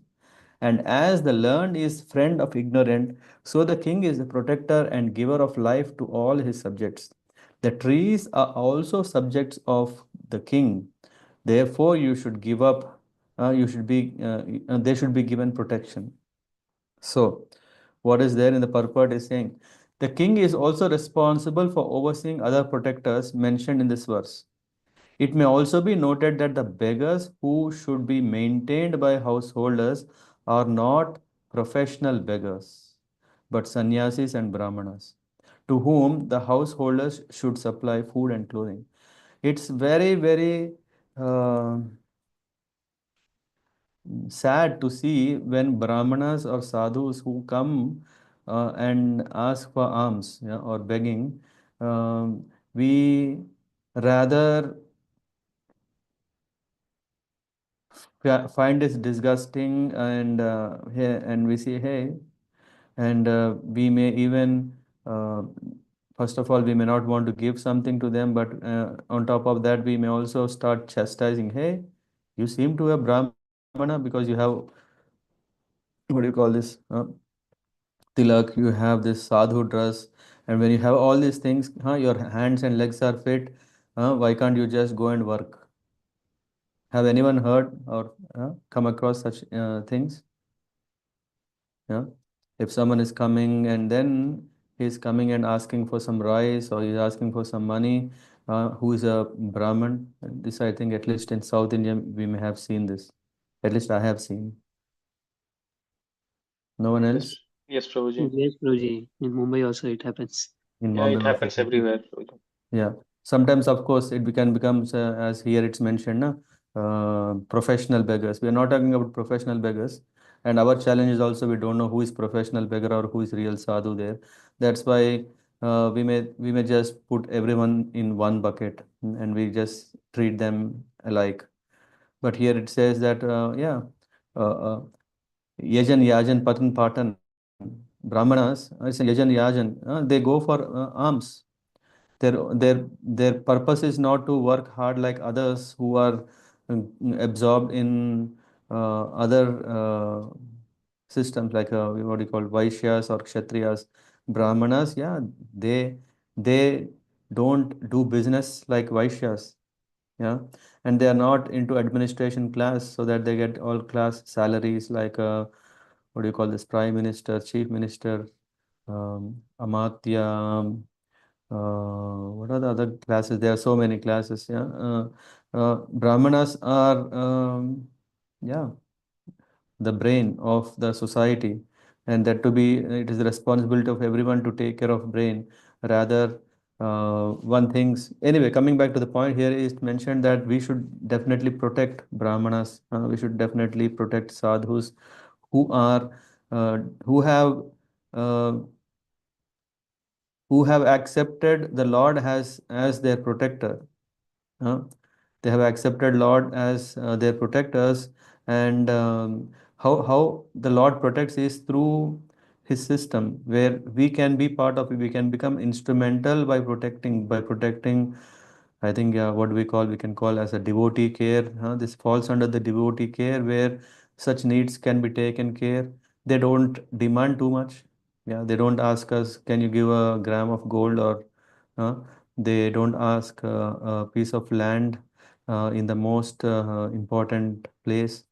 and as the learned is friend of ignorant, so the king is the protector and giver of life to all his subjects. The trees are also subjects of the king. Therefore, you should give up. They should be given protection. So, what is there in the purport is saying, the king is also responsible for overseeing other protectors mentioned in this verse. It may also be noted that the beggars who should be maintained by householders are not professional beggars, but sannyasis and brahmanas, to whom the householders should supply food and clothing. It's very, very sad to see when brahmanas or sadhus who come and ask for alms, or begging, we rather find it disgusting, and we say hey, and we may even first of all we may not want to give something to them, but on top of that we may also start chastising, hey, you seem to have brahmana because you have, what do you call this, tilak, you have this sadhu dress, and when you have all these things, your hands and legs are fit, why can't you just go and work? Have anyone heard or come across such things? Yeah. If someone is coming and then he's coming and asking for some rice, or he's asking for some money, who is a Brahmin, this I think at least in South India we may have seen this. At least I have seen. No one Yes, else? yes, Prabhuji. Yes, Guruji. In Mumbai also it happens. In Yeah, it Bombay happens also. everywhere, Prabhuji. Yeah. Sometimes, of course, it can become, as here it's mentioned, professional beggars. We are not talking about professional beggars. And our challenge is also we don't know who is professional beggar or who is real sadhu there. That's why we may just put everyone in one bucket, and we just treat them alike. But here it says that, uh, uh, Yajan, Yajan, Patan, Patan, Brahmanas, it's a Yajan, Yajan, they go for alms. Their purpose is not to work hard like others who are absorbed in other systems, like what do you call, Vaishyas or Kshatriyas. Brahmanas, yeah, they don't do business like Vaishyas, yeah, and they are not into administration class so that they get all class salaries like what do you call this, prime minister, chief minister, amatya, what are the other classes? There are so many classes. Yeah, Brahmanas are, yeah, the brain of the society, and that to be, it is the responsibility of everyone to take care of brain. Rather, one things. Anyway, coming back to the point here, is mentioned that we should definitely protect Brahmanas. We should definitely protect sadhus who are who have. Uh, who have accepted the Lord as their protector. Huh? They have accepted Lord as their protectors, and how the Lord protects is through His system, where we can be part of it. We can become instrumental by protecting I think what we can call as a devotee care. This falls under the devotee care where such needs can be taken care. They don't demand too much. Yeah, they don't ask us, can you give a gram of gold or uh, they don't ask a piece of land in the most important place.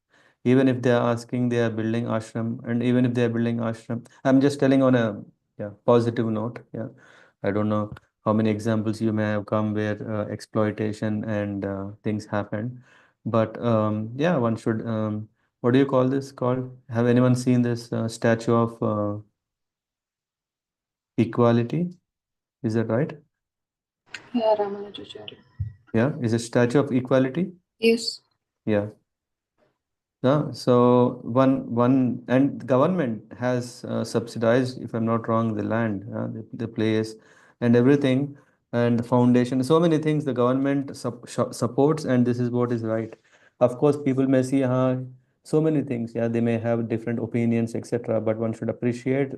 Even if they are asking, they are building ashram, and even if they are building ashram, I'm just telling on a positive note. Yeah, I don't know how many examples you may have come where exploitation and things happen. But yeah, one should, what do you call this called? Have anyone seen this statue of equality? Is that right? Yeah, Ramanujacharya. Yeah, is a statue of equality? Yes. Yeah. So one and the government has subsidized, if I'm not wrong, the land, the place, and everything, and the foundation. So many things the government supports, and this is what is right. Of course, people may see, so many things. Yeah, they may have different opinions, etc. But one should appreciate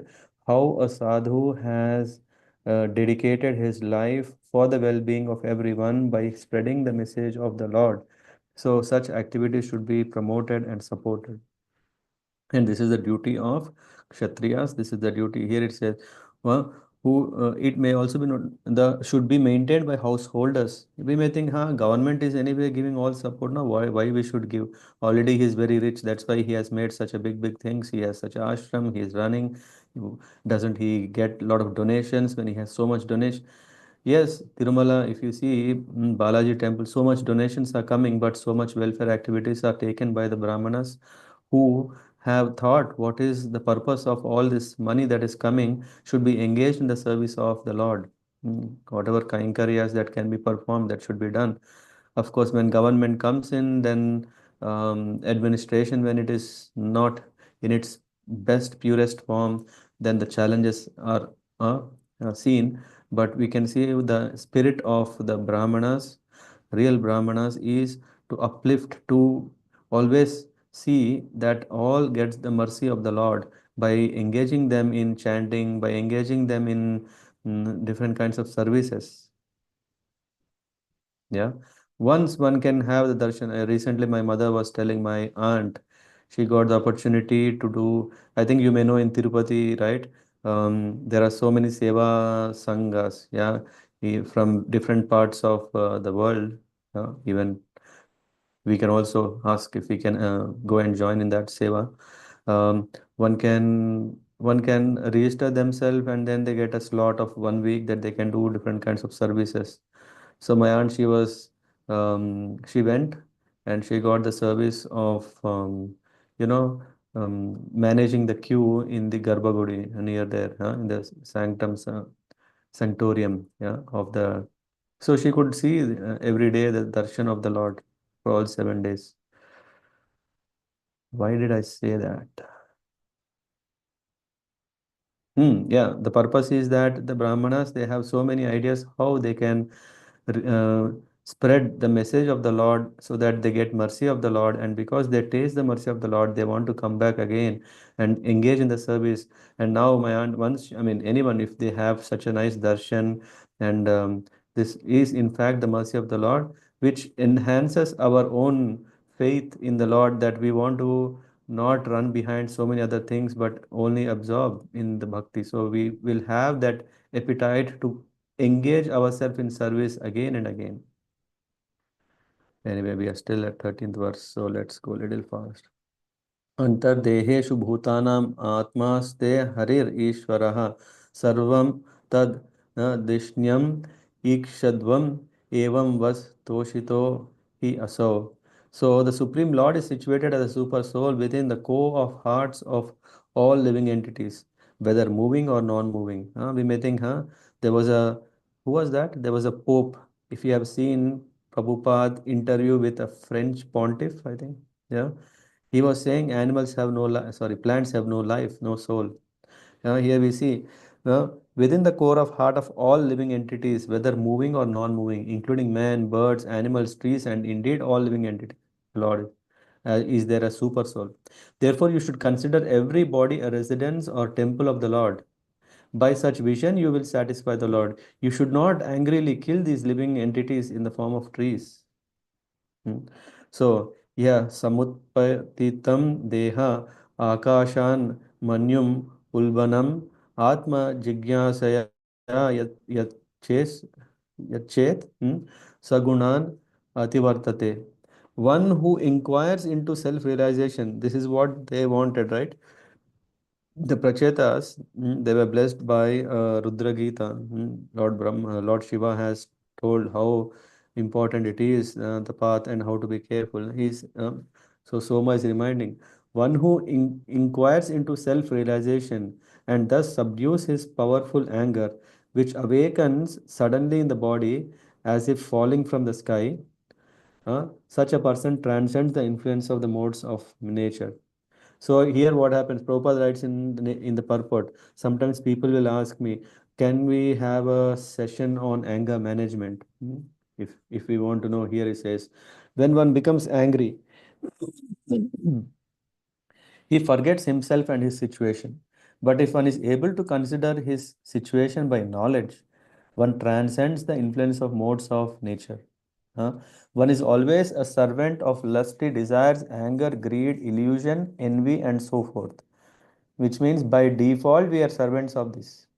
how a sadhu has dedicated his life for the well-being of everyone by spreading the message of the Lord. So such activities should be promoted and supported. And this is the duty of Kshatriyas. This is the duty. Here it says, who it may also be the should be maintained by householders. We may think, government is anyway giving all support. Now, why we should give? Already he is very rich. That's why he has made such a big things. He has such a ashram. He is running. Doesn't he get a lot of donations when he has so much donation? Yes, Tirumala, if you see Balaji temple, so much donations are coming, but so much welfare activities are taken by the Brahmanas who have thought what is the purpose of all this money that is coming should be engaged in the service of the Lord. Whatever kainkarias that can be performed, that should be done. Of course, when government comes in, then administration, when it is not in its best, purest form, then the challenges are seen. But we can see the spirit of the Brahmanas, real Brahmanas, is to uplift, to always see that all gets the mercy of the Lord by engaging them in chanting, by engaging them in different kinds of services. Yeah. Once one can have the darshan. Recently, my mother was telling my aunt, she got the opportunity to do, I think you may know in Tirupati, right? There are so many seva sanghas, yeah, from different parts of the world. Even we can also ask if we can go and join in that seva. One can register themselves and then they get a slot of 1 week that they can do different kinds of services. So my aunt, she went and she got the service of, you know, managing the queue in the Garbhagudi near there, in the sanctorium, yeah, of the. So she could see every day the darshan of the Lord for all 7 days. Why did I say that? Yeah, the purpose is that the Brahmanas, they have so many ideas how they can uh, spread the message of the Lord so that they get mercy of the Lord. And because they taste the mercy of the Lord, they want to come back again and engage in the service. And now my aunt, once, I mean, anyone, if they have such a nice darshan, and this is in fact the mercy of the Lord, which enhances our own faith in the Lord, that we want to not run behind so many other things, but only absorb in the bhakti. So we will have that appetite to engage ourselves in service again and again. Anyway, we are still at 13th verse, so let's go a little fast. अंतर्देहेषु भूतानाम् आत्मास्ते हरिर ईश्वरः सर्वं तद दिष्ण्यम् ईक्षद्वम् एवं वस तोषितो hi असौ. So the Supreme Lord is situated as a super soul within the core of hearts of all living entities, whether moving or non-moving. We may think, there was a, who was that? There was a Pope. If you have seen Prabhupada interview with a French pontiff, I think, yeah, he was saying animals have no sorry, plants have no life, no soul. Here we see within the core of heart of all living entities, whether moving or non-moving, including man, birds, animals, trees, and indeed all living entities, Lord, is there a super soul. Therefore, you should consider every body a residence or temple of the Lord. By such vision, you will satisfy the Lord. You should not angrily kill these living entities in the form of trees. So, yeah, samutpatitam deha akashan manyum ulbanam atma jigyasaya yachet sagunan ativartate. One who inquires into self-realization, this is what they wanted, right? The Prachetas, they were blessed by Rudra Gita. Lord Brahma, Lord Shiva has told how important it is, the path, and how to be careful. So Soma is reminding one who inquires into self-realization and thus subdues his powerful anger, which awakens suddenly in the body as if falling from the sky. Such a person transcends the influence of the modes of nature. So here what happens, Prabhupada writes in the purport, sometimes people will ask me, can we have a session on anger management? If we want to know, here he says, when one becomes angry, he forgets himself and his situation. But if one is able to consider his situation by knowledge, one transcends the influence of modes of nature. Huh? One is always a servant of lusty desires, anger, greed, illusion, envy, and so forth, which means by default we are servants of this.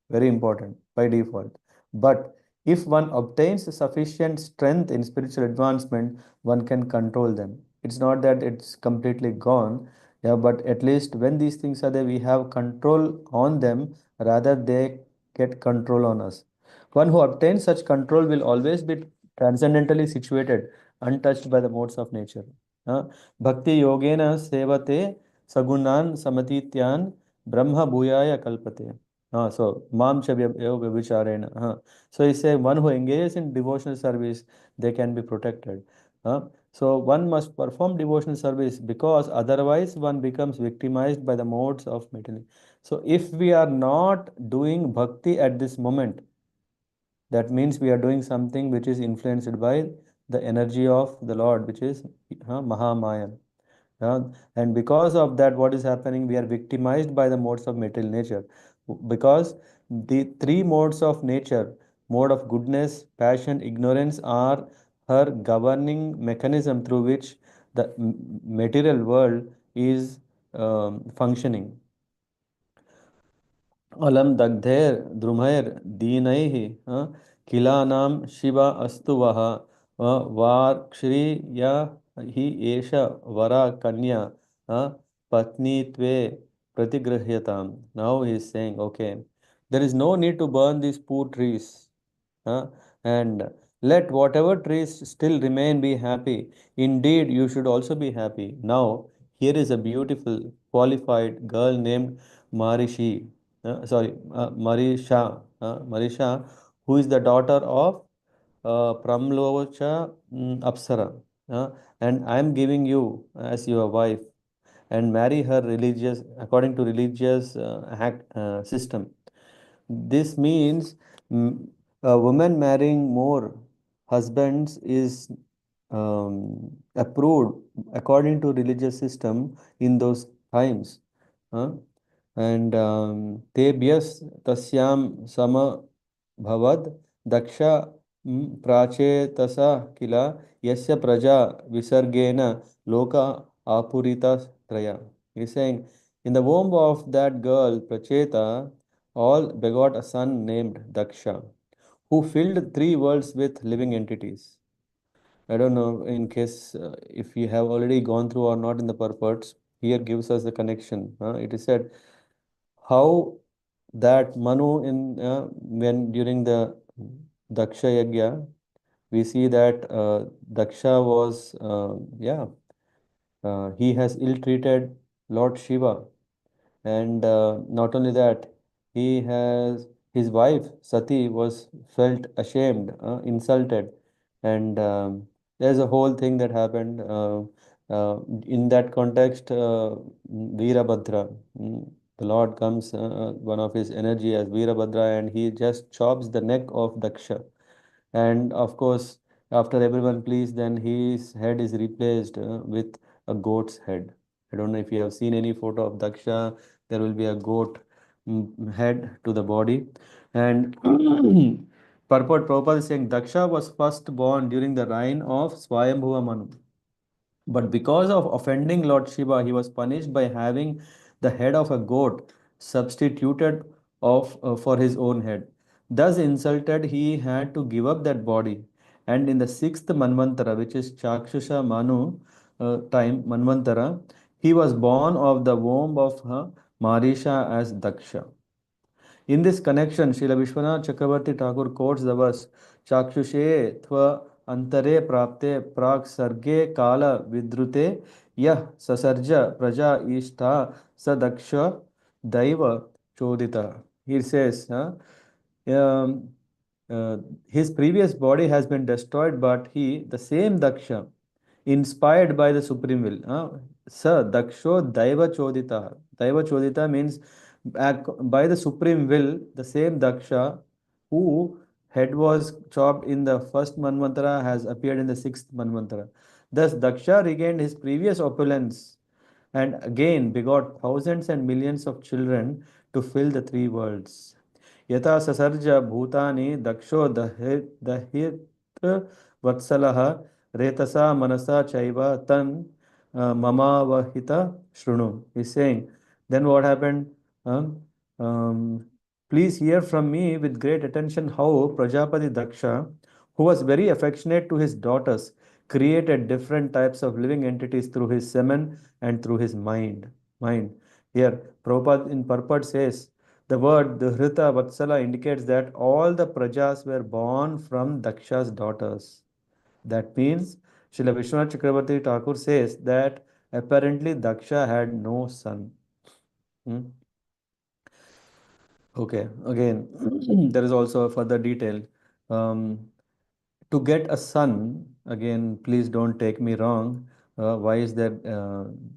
Very important, by default. But if one obtains sufficient strength in spiritual advancement, one can control them. It's not that it's completely gone, yeah, but at least when these things are there, we have control on them rather they get control on us. One who obtains such control will always be transcendentally situated, untouched by the modes of nature. Bhakti yogena sevate sagunan samatityan brahma bhuyaya kalpate. So mam cha yoga vicharena. So he say one who engages in devotional service, they can be protected. So one must perform devotional service because otherwise one becomes victimized by the modes of material. So if we are not doing bhakti at this moment, that means we are doing something which is influenced by the energy of the Lord, which is Mahamaya. And because of that, what is happening? We are victimized by the modes of material nature. Because the three modes of nature, mode of goodness, passion, ignorance, are her governing mechanism through which the material world is functioning. अलम दग्धैर द्रुमैर दीनैः किलानां शिव अस्तु वः वार्क्ष्री य हि एष वरा कन्या पत्नीत्वे प्रतिगृह्यताम्. Now he is saying, okay, there is no need to burn these poor trees, and let whatever trees still remain be happy. Indeed, you should also be happy. Now here is a beautiful qualified girl named Marishi, Marisha, who is the daughter of Pramlocha Apsara, and I am giving you as your wife, and marry her religious according to religious system. This means a woman marrying more husbands is approved according to religious system in those times. Huh? And tebhyas tasyam sama bhavad daksha prachetasa kila yasya praja visargena loka apurita traya. He's saying, in the womb of that girl, Pracheta, all begot a son named Daksha, who filled three worlds with living entities. I don't know in case if you have already gone through or not in the purports, here gives us the connection. It is said how that Manu in when during the Daksha Yagya, we see that Daksha was he has ill-treated Lord Shiva, and not only that, he has his wife Sati was felt ashamed, insulted, and there's a whole thing that happened. In that context, Veerabhadra, the Lord comes, one of his energy as Veerabhadra, and he just chops the neck of Daksha. And of course, after everyone pleased, then his head is replaced with a goat's head. I don't know if you have seen any photo of Daksha. There will be a goat head to the body. And purport Prabhupada is saying Daksha was first born during the reign of Swayambhuva Manu. But because of offending Lord Shiva, he was punished by having the head of a goat substituted for his own head. Thus insulted, he had to give up that body. And in the sixth Manvantara, which is Chakshusha Manu Manvantara, he was born of the womb of Marisha as Daksha. In this connection, Srila Vishwanath Chakravarti Thakur quotes the verse Chakshushe tva antare prapte prak sarge kala vidrute yah sasarja praja ishta sadaksha daiva chodita. He says, um, his previous body has been destroyed, but he, the same Daksha, inspired by the supreme will. Sa Daksho Daiva Chodita. Daiva Chodita means by the supreme will, the same Daksha who head was chopped in the first Manvantara has appeared in the sixth Manvantara. Thus, Daksha regained his previous opulence and again begot thousands and millions of children to fill the three worlds. Yata sasarja bhutani daksho dahit vatsalah retasa manasa chaiva tan mamavahita shrunu. He's saying, then what happened? Um, um, Please hear from me with great attention how Prajapati Daksha, who was very affectionate to his daughters, created different types of living entities through his semen and through his mind. Here, Prabhupada in purport says, the word Dhrita Vatsala indicates that all the prajas were born from Daksha's daughters. That means, Srila Vishwanath Chakravarti Thakur says that apparently Daksha had no son. Okay, again, there is also a further detail. To get a son, again, please don't take me wrong. Why is there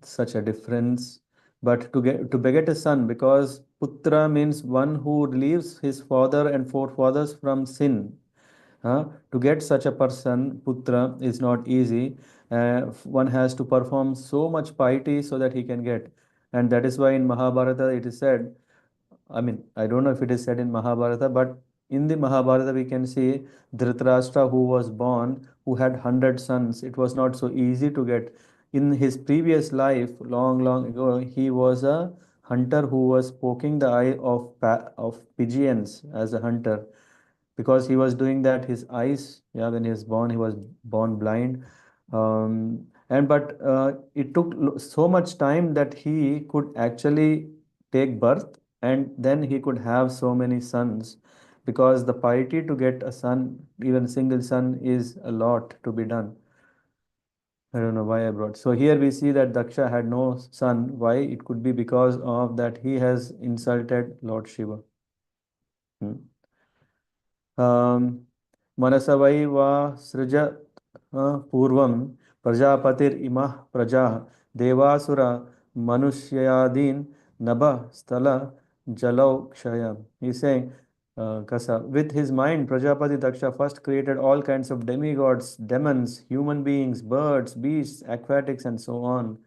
such a difference? But to beget a son, because putra means one who relieves his father and forefathers from sin. To get such a person, putra, is not easy. One has to perform so much piety so that he can get. And that is why in Mahabharata it is said, I mean, I don't know if it is said in Mahabharata, but in the Mahabharata we can see Dhritarashtra who was born, who had 100 sons. It was not so easy to get. In his previous life, long ago, he was a hunter who was poking the eye of pigeons as a hunter. Because he was doing that, his eyes, yeah, when he was born, he was born blind. But it took so much time that he could actually take birth and then he could have so many sons because the piety to get a son, even a single son, is a lot to be done. I don't know why I brought. So here we see that Daksha had no son. Why? It could be because of that he has insulted Lord Shiva. मनसवै वा सृज पूर्वं प्रजापतिरिमः प्रजाः देवासुर मनुष्यादीन् नभ स्थल jalokshaya. He's saying, Kasa, with his mind, Prajapati Daksha first created all kinds of demigods, demons, human beings, birds, beasts, aquatics, and so on.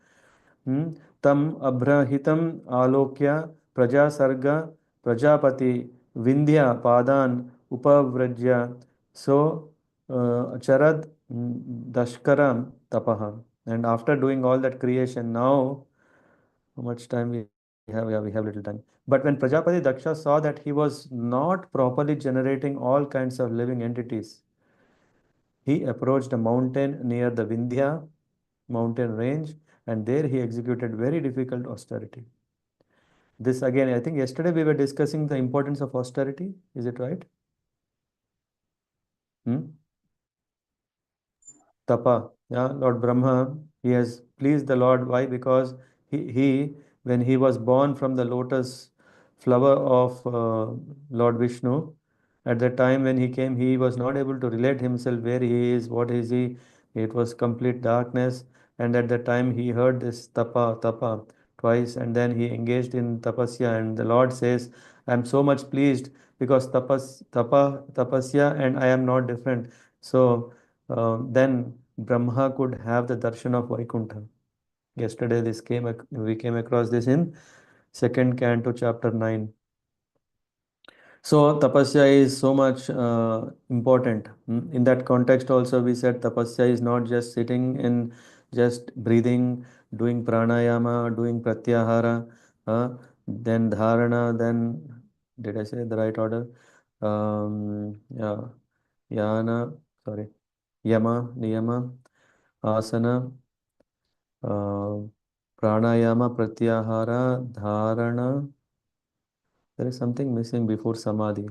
Tam abrahitam alokya prajasarga prajapati vindhya padan upavrajya so charad dashkaram tapaha. And after doing all that creation, now how much time we have? Yeah, we have little time. But when Prajapati Daksha saw that he was not properly generating all kinds of living entities, he approached a mountain near the Vindhya mountain range, and there he executed very difficult austerity. This again, I think yesterday we were discussing the importance of austerity. Is it right? Tapa, yeah, Lord Brahma, he has pleased the Lord. Why? Because when he was born from the lotus flower of Lord Vishnu, at the time when he came, he was not able to relate himself where he is, what is he. It was complete darkness. And at that time, he heard this tapa twice, and then he engaged in tapasya. And the Lord says, I am so much pleased because tapasya, and I am not different. So then Brahma could have the darshan of Vaikuntha. Yesterday, we came across this in second Canto, chapter 9. So tapasya is so much important. In that context also we said tapasya is not just sitting and just breathing, doing pranayama, doing pratyahara, then dharana, then did I say the right order? Yeah, yana, sorry, yama, niyama, asana, uh, pranayama, pratyahara, dharana. There is something missing before samadhi.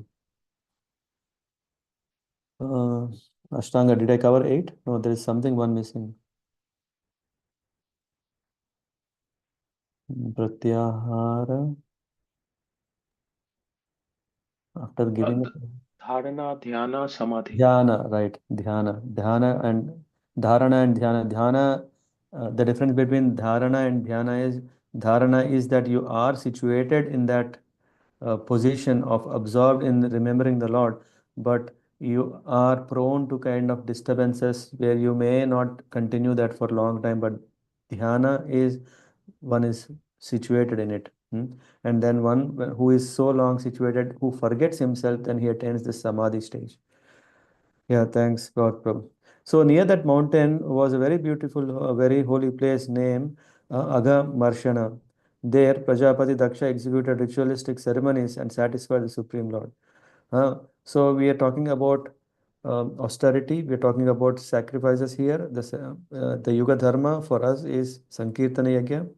Uh, Ashtanga, did I cover 8? No, there is something one missing. Pratyahara. After giving up. Dharana, dhyana, samadhi. Dhyana, right. Dhyana. Dhyana and dharana and dhyana. Dhyana, the difference between dharana and dhyana is that you are situated in that position of absorbed in remembering the Lord, but you are prone to kind of disturbances where you may not continue that for a long time. But dhyana is one is situated in it. And then one who is so long situated, who forgets himself, then he attains the samadhi stage. Yeah, thanks, God, Prabhu. So near that mountain was a very beautiful, very holy place named Agha Marshana. There, Prajapati Daksha executed ritualistic ceremonies and satisfied the Supreme Lord. So we are talking about austerity. We are talking about sacrifices here. The Yuga Dharma for us is Sankirtana Yagya.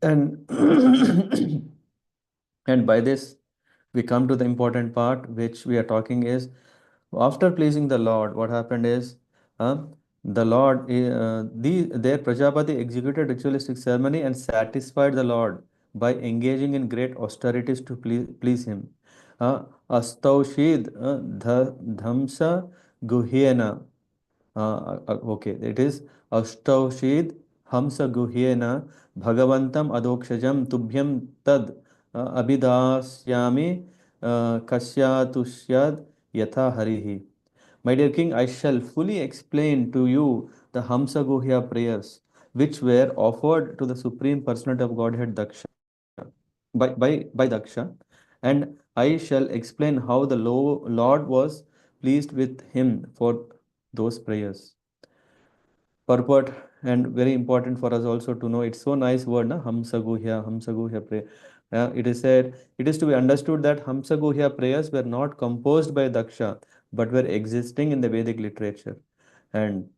And and by this we come to the important part which we are talking is after pleasing the Lord, what happened is the Lord, their Prajapati executed ritualistic ceremony and satisfied the Lord by engaging in great austerities to please him. Astaushid Dhamsa Guhyena. Okay, it is Ashtaushid Haṁsa-guhyena Bhagavantam Adokshajam Tubhyam Tad Abhidasyami Kasyatusyad Yatha Harihi. My dear King, I shall fully explain to you the Haṁsa-guhya prayers which were offered to the Supreme Personality of Godhead Daksha by Daksha, and I shall explain how the Lord was pleased with him for those prayers. Purport, and very important for us also to know, it's so nice word, na? Haṁsa-guhya prayer. It is said, it is to be understood that Haṁsa-guhya prayers were not composed by Daksha, but were existing in the Vedic literature. And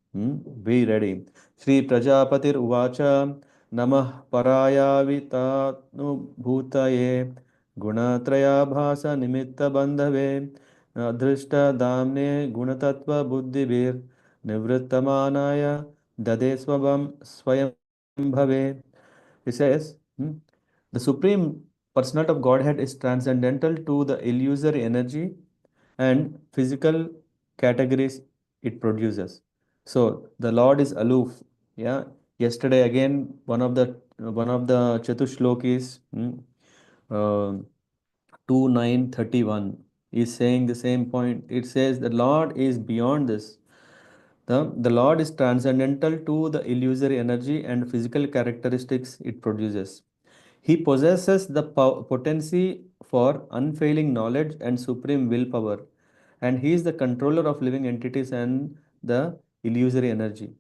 be ready. Sri Prajapatir Uvacha Namah Parayavitanu Bhutaye Gunatraya Bhasa Nimitta Bandhave Adhrishta Damne Gunatattva Buddhibir Nivrittamanaya Dadeswavam Swayam Bhave. He says, the Supreme Personality of Godhead is transcendental to the illusory energy and physical categories it produces. So the Lord is aloof. Yeah. Yesterday again, one of the Chatushlokis, uh, 2931 is saying the same point. It says the Lord is beyond this. The Lord is transcendental to the illusory energy and physical characteristics it produces. He possesses the potency for unfailing knowledge and supreme willpower, and he is the controller of living entities and the illusory energy.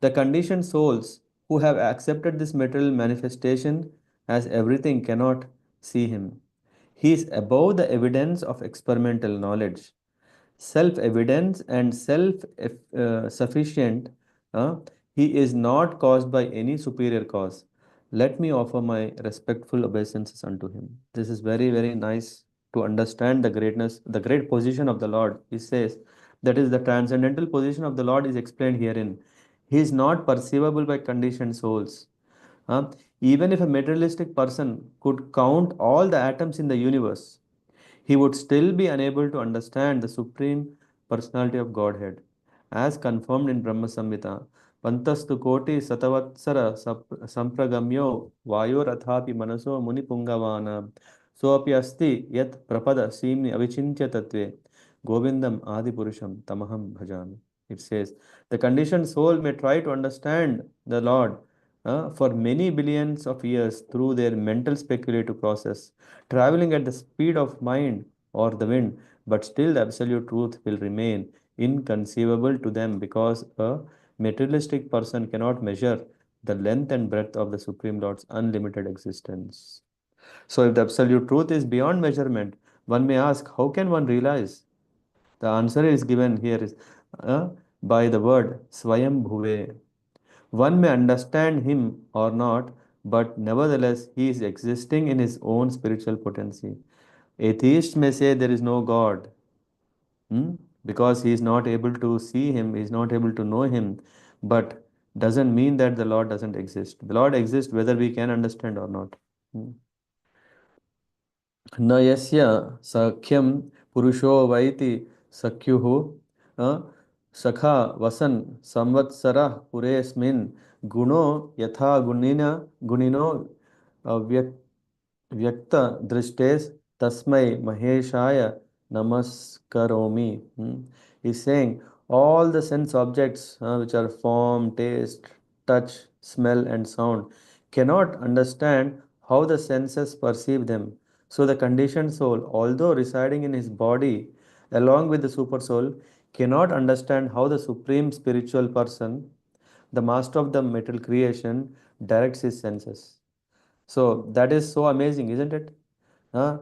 The conditioned souls who have accepted this material manifestation as everything cannot see him. He is above the evidence of experimental knowledge, self-evident and self-sufficient. uh, he is not caused by any superior cause. Let me offer my respectful obeisances unto him. This is very, very nice to understand the greatness, the great position of the Lord. He says that is the transcendental position of the Lord is explained herein. He is not perceivable by conditioned souls. Uh, Even if a materialistic person could count all the atoms in the universe, he would still be unable to understand the Supreme Personality of Godhead, as confirmed in Brahma Samhita. Pantastu koti satavatsara sampragamyo vayorathapi manaso muni pungavana soapi asti yat prapada simni avichintya tatve govindam adipurusham tamaham bhajami. It says, the conditioned soul may try to understand the Lord, for many billions of years through their mental speculative process, traveling at the speed of mind or the wind, but still the absolute truth will remain inconceivable to them because a materialistic person cannot measure the length and breadth of the Supreme Lord's unlimited existence. So, if the absolute truth is beyond measurement, one may ask, how can one realize? The answer is given here is uh, by the word Swayambhuve. One may understand him or not, but nevertheless he is existing in his own spiritual potency. Atheists may say there is no God, hmm, because he is not able to see him, he is not able to know him, but doesn't mean that the Lord doesn't exist. The Lord exists whether we can understand or not. Hmm. न यस्य सख्यं पुरुषो वैति सख्युः सखा वसन् संवत्सरः पुरेऽस्मिन् गुणो यथा गुणिनो व्यक् व्यक्तदृष्टेस् तस्मै महेशाय namaskaromi. He's saying all the sense objects which are form, taste, touch, smell, and sound cannot understand how the senses perceive them. So the conditioned soul, although residing in his body along with the super soul, cannot understand how the supreme spiritual person, the master of the material creation, directs his senses. So that is so amazing, isn't it? Huh?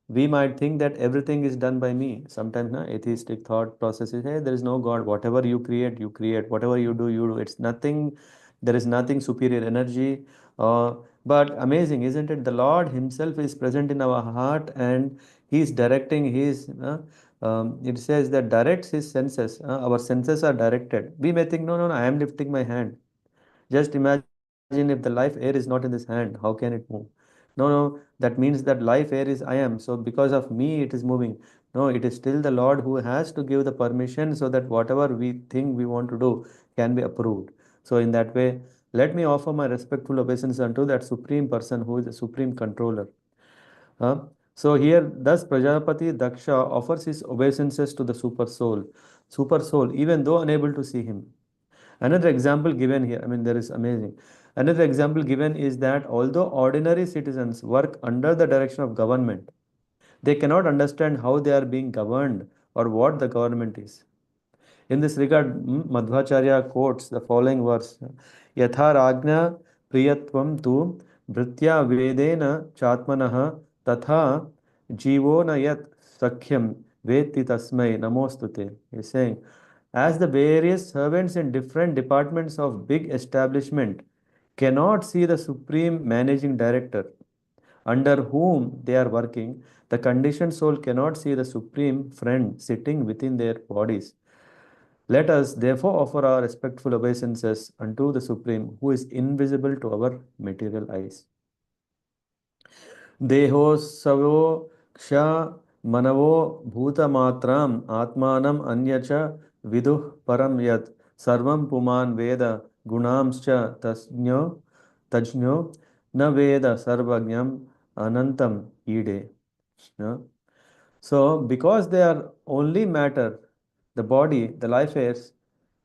We might think that everything is done by me. Sometimes atheistic thought process is, hey, there is no God. Whatever you create, you create. Whatever you do, you do. It's nothing, there is nothing superior energy. But amazing, isn't it? The Lord Himself is present in our heart and He is directing His, it says that directs His senses. Our senses are directed. We may think, no, no, no, I am lifting my hand. Just imagine if the life air is not in this hand, how can it move? No, no, that means that life air is I am. So because of me, it is moving. No, it is still the Lord who has to give the permission so that whatever we think we want to do can be approved. So in that way, let me offer my respectful obeisance unto that supreme person who is the supreme controller. Huh? So here, thus Prajapati Daksha offers his obeisances to the super soul, even though unable to see him. Another example given here, I mean, there is amazing. Another example given is that although ordinary citizens work under the direction of government, they cannot understand how they are being governed or what the government is. In this regard, Madhvacharya quotes the following verse: Yatha ragna priyatvam tu bhritya vedena chatmanah tatha jivo na yat sakhyam veti tasmai namostute. He's saying, as the various servants in different departments of big establishment cannot see the supreme managing director under whom they are working, the conditioned soul cannot see the supreme friend sitting within their bodies. Let us therefore offer our respectful obeisances unto the Supreme, who is invisible to our material eyes. देहोत्सवो क्ष मनवो भूतमात्राम् आत्मानम् अन्यच विदुः परं यत् सर्वं पुमान् वेद गुणांश्च तज्ञो न वेद सर्वज्ञम् अनन्तं ईडे. So, because they are only matter, the body, the life airs,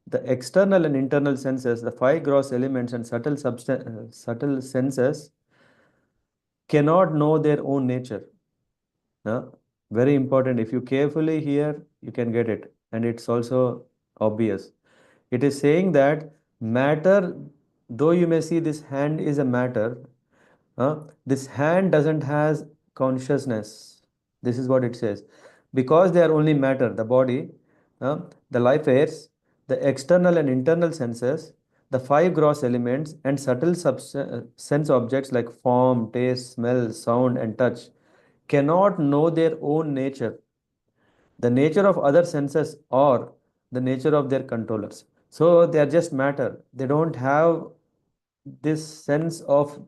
the external and internal senses, the five gross elements and subtle senses cannot know their own nature. Very important. If you carefully hear, you can get it. And it's also obvious. It is saying that matter, though you may see this hand is a matter, this hand doesn't has consciousness. This is what it says. Because they are only matter, the body, the life airs, the external and internal senses, the five gross elements, and subtle sense objects like form, taste, smell, sound, and touch cannot know their own nature, the nature of other senses, or the nature of their controllers. So they are just matter. They don't have this sense of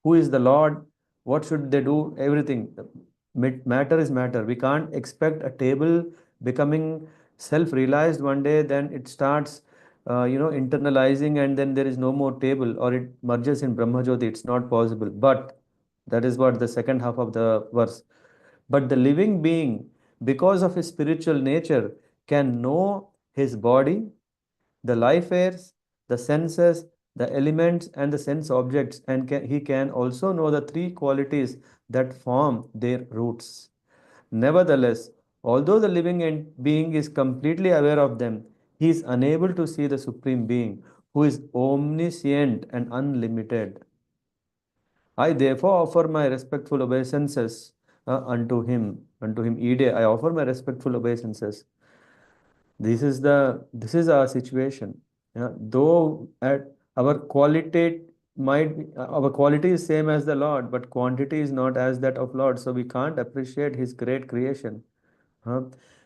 who is the Lord, what should they do, everything. Matter is matter. We can't expect a table becoming self-realized one day, then it starts, internalizing, and then there is no more table, or it merges in Brahma Jyoti. It's not possible. But that is what the second half of the verse. But the living being, because of his spiritual nature, can know his body, the life airs, the senses, the elements and the sense objects, and he can also know the three qualities that form their roots. Nevertheless, although the living being is completely aware of them, he is unable to see the Supreme Being, who is omniscient and unlimited. I therefore offer my respectful obeisances unto him. Unto him, Ide, I offer my respectful obeisances. This is our situation. Yeah, though at our quality our quality is same as the Lord, but quantity is not as that of Lord. So we can't appreciate His great creation. Huh?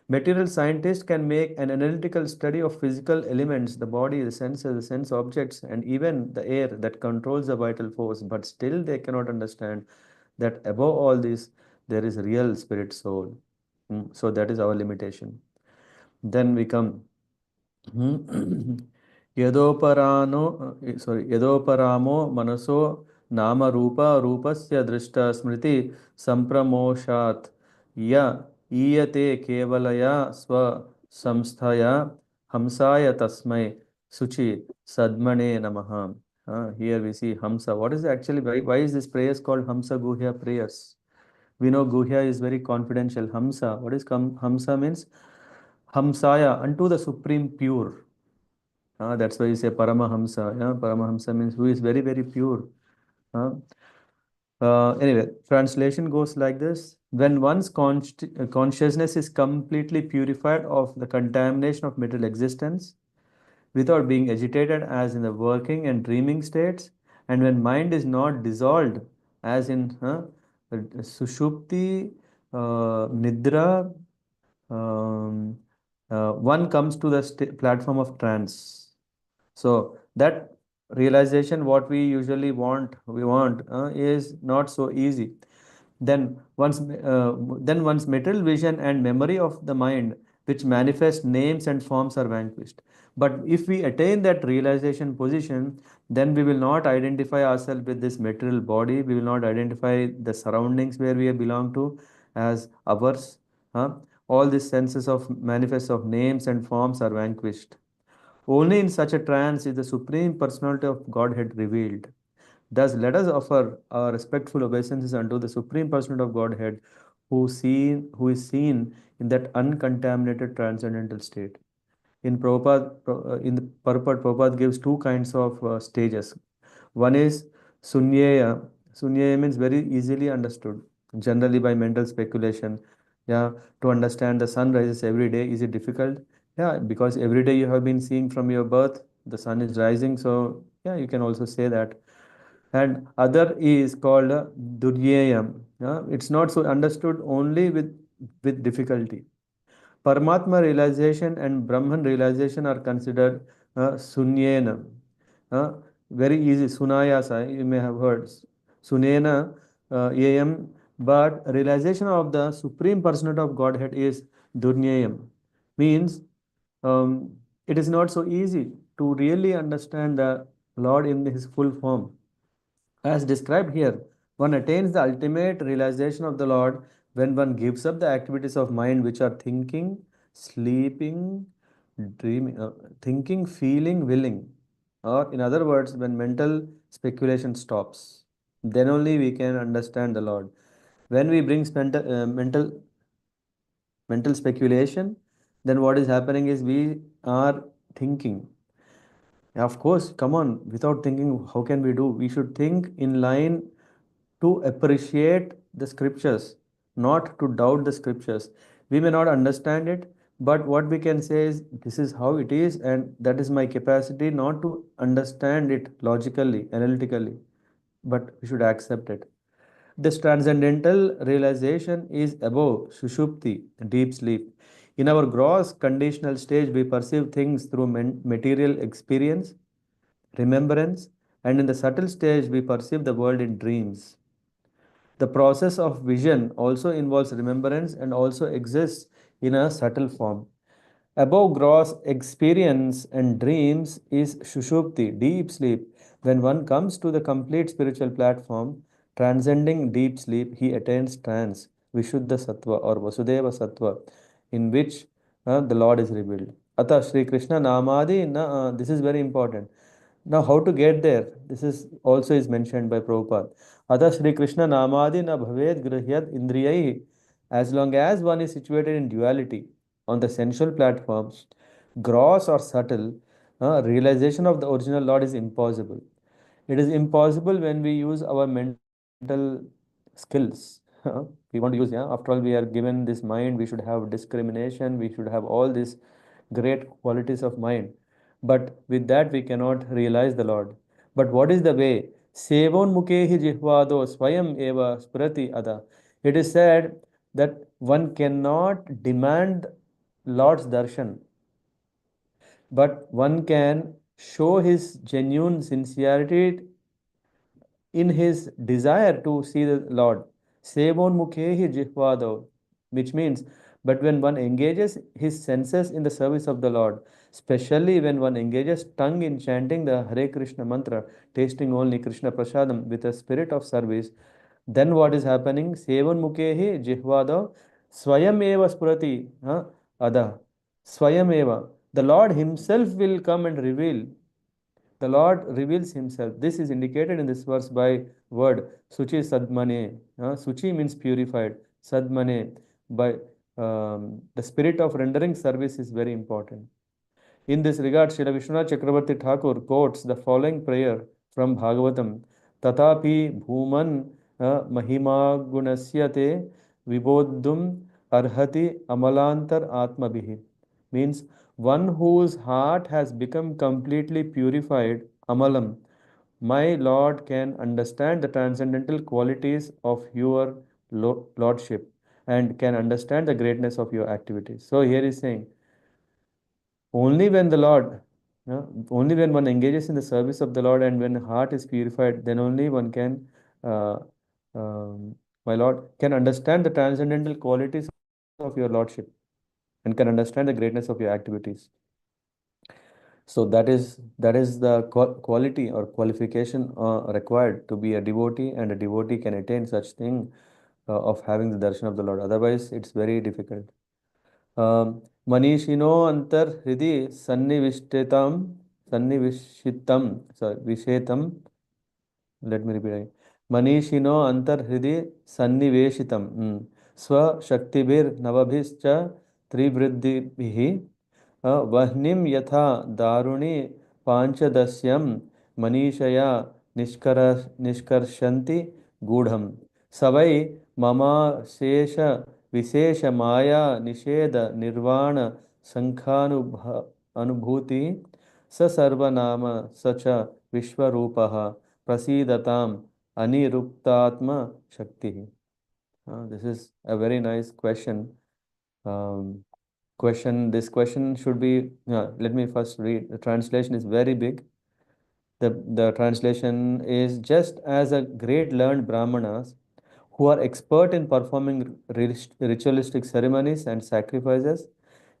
Material scientists can make an analytical study of physical elements, the body, the senses, the sense objects, and even the air that controls the vital force, but still they cannot understand that above all this, there is real spirit soul. So that is our limitation. Then we come. यदोपरानो यदोपरामो मनसो नाम रूप रूपस्य दृष्ट स्मृति संप्रमोषात् य ईयते केवलया स्व संस्थया हंसाय तस्मै सुचि सद्मने नमः. Here we see Hamsa. What is actually, why is this prayers called Haṁsa-guhya prayers? We know Guhya is very confidential. Hamsa, what is Hamsa means? Hamsaya, unto the supreme pure. That's why you say Paramahamsa. Yeah? Paramahamsa means who is very, very pure. Anyway, translation goes like this. When one's consciousness is completely purified of the contamination of material existence, without being agitated as in the working and dreaming states, and when mind is not dissolved as in Sushupti, Nidra, one comes to the platform of trance. So that realization, what we usually want, is not so easy. Then one's material vision and memory of the mind, which manifest names and forms, are vanquished. But if we attain that realization position, then we will not identify ourselves with this material body. We will not identify the surroundings where we belong to as ours. All these senses of manifest of names and forms are vanquished. Only in such a trance is the Supreme Personality of Godhead revealed. Thus, let us offer our respectful obeisances unto the Supreme Personality of Godhead, who is seen in that uncontaminated transcendental state. In in the purport, Prabhupada gives two kinds of stages. One is Sunyeya. Sunyeya means very easily understood, generally by mental speculation. Yeah, to understand the sun rises every day, is it difficult? Yeah, because every day you have been seeing from your birth, the sun is rising. So, yeah, you can also say that. And other is called Duryayam. Yeah? It's not so understood only with difficulty. Paramatma realization and Brahman realization are considered Sunyena. Uh, Very easy, Sunayasa, you may have heard. Sunena, Ayam, but realization of the Supreme Personality of Godhead is Durnyayam. Means it is not so easy to really understand the Lord in his full form. As described here, one attains the ultimate realization of the Lord when one gives up the activities of mind which are thinking, sleeping, dreaming, thinking, feeling, willing. Or, in other words, when mental speculation stops, then only we can understand the Lord. When we bring mental speculation, then what is happening is we are thinking. Of course, come on, without thinking, how can we do? We should think in line to appreciate the scriptures, not to doubt the scriptures. We may not understand it, but what we can say is this is how it is, and that is my capacity not to understand it logically, analytically, but we should accept it. This transcendental realization is above Sushupti, deep sleep. In our gross conditional stage, we perceive things through material experience, remembrance, and in the subtle stage, we perceive the world in dreams. The process of vision also involves remembrance and also exists in a subtle form. Above gross experience and dreams is Shushupti, deep sleep. When one comes to the complete spiritual platform, transcending deep sleep, he attains trance, Vishuddha Sattva or Vasudeva Sattva, in which the Lord is revealed. Ata Sri Krishna Namadi, this is very important. Now, how to get there? This is also is mentioned by Prabhupada. Atha Shri Krishna Namadi na bhaved grihyat indriyai. As long as one is situated in duality on the sensual platforms, gross or subtle, realization of the original Lord is impossible. It is impossible when we use our mental skills. We want to use, yeah. After all, we are given this mind. We should have discrimination. We should have all these great qualities of mind. But with that, we cannot realize the Lord. But what is the way? Sevon mukehi jihvado swayam eva sprati ada. It is said that one cannot demand Lord's darshan, but one can show his genuine sincerity in his desire to see the Lord. Sevon mukhehi jihvado, which means, but when one engages his senses in the service of the Lord, especially when one engages tongue in chanting the Hare Krishna mantra, tasting only Krishna prasadam with a spirit of service, then what is happening? Sevon mukhehi jihvado swayam eva spurati ada. Swayam eva. The Lord Himself will come and reveal. The Lord reveals Himself. This is indicated in this verse by word Suchi Sadmane. Suchi means purified. Sadmane. By the spirit of rendering service is very important. In this regard, Srila Vishwanath Chakravarti Thakur quotes the following prayer from Bhagavatam. Tatapi bhuman mahimagunasyate vibodhum arhati amalantar atmabhihi. Means one whose heart has become completely purified, amalam. My Lord can understand the transcendental qualities of your Lordship and can understand the greatness of your activities. So here is saying, only when the Lord, only when one engages in the service of the Lord and when heart is purified, then only one can, uh, my Lord, can understand the transcendental qualities of your Lordship and can understand the greatness of your activities. So that is the quality or qualification required to be a devotee, and a devotee can attain such thing of having the darshan of the Lord. Otherwise, it's very difficult. मनीषिणो अंतर्हृदि सन्निविष्टितम sorry विषेतम let me repeat again. मनीषिणो अंतर्हृदि सन्निवेशितम स्वशक्तिभिर्नवभिश्च त्रिवृद्धिभिः वह्निं यथा दारुणि पाञ्चदस्यं मनीषया निष्कर्षन्ति गूढ़म् सवै ममाशेष विशेष माया निषेध निर्वाण अनुभूति स सर्वनाम स च विश्वरूपः प्रसीदताम् अनिरुक्तात्म शक्ति. This is a very nice question. This question should be, let me first read. The translation is very big. The translation is, just as a great learned brahmanas who are expert in performing ritualistic ceremonies and sacrifices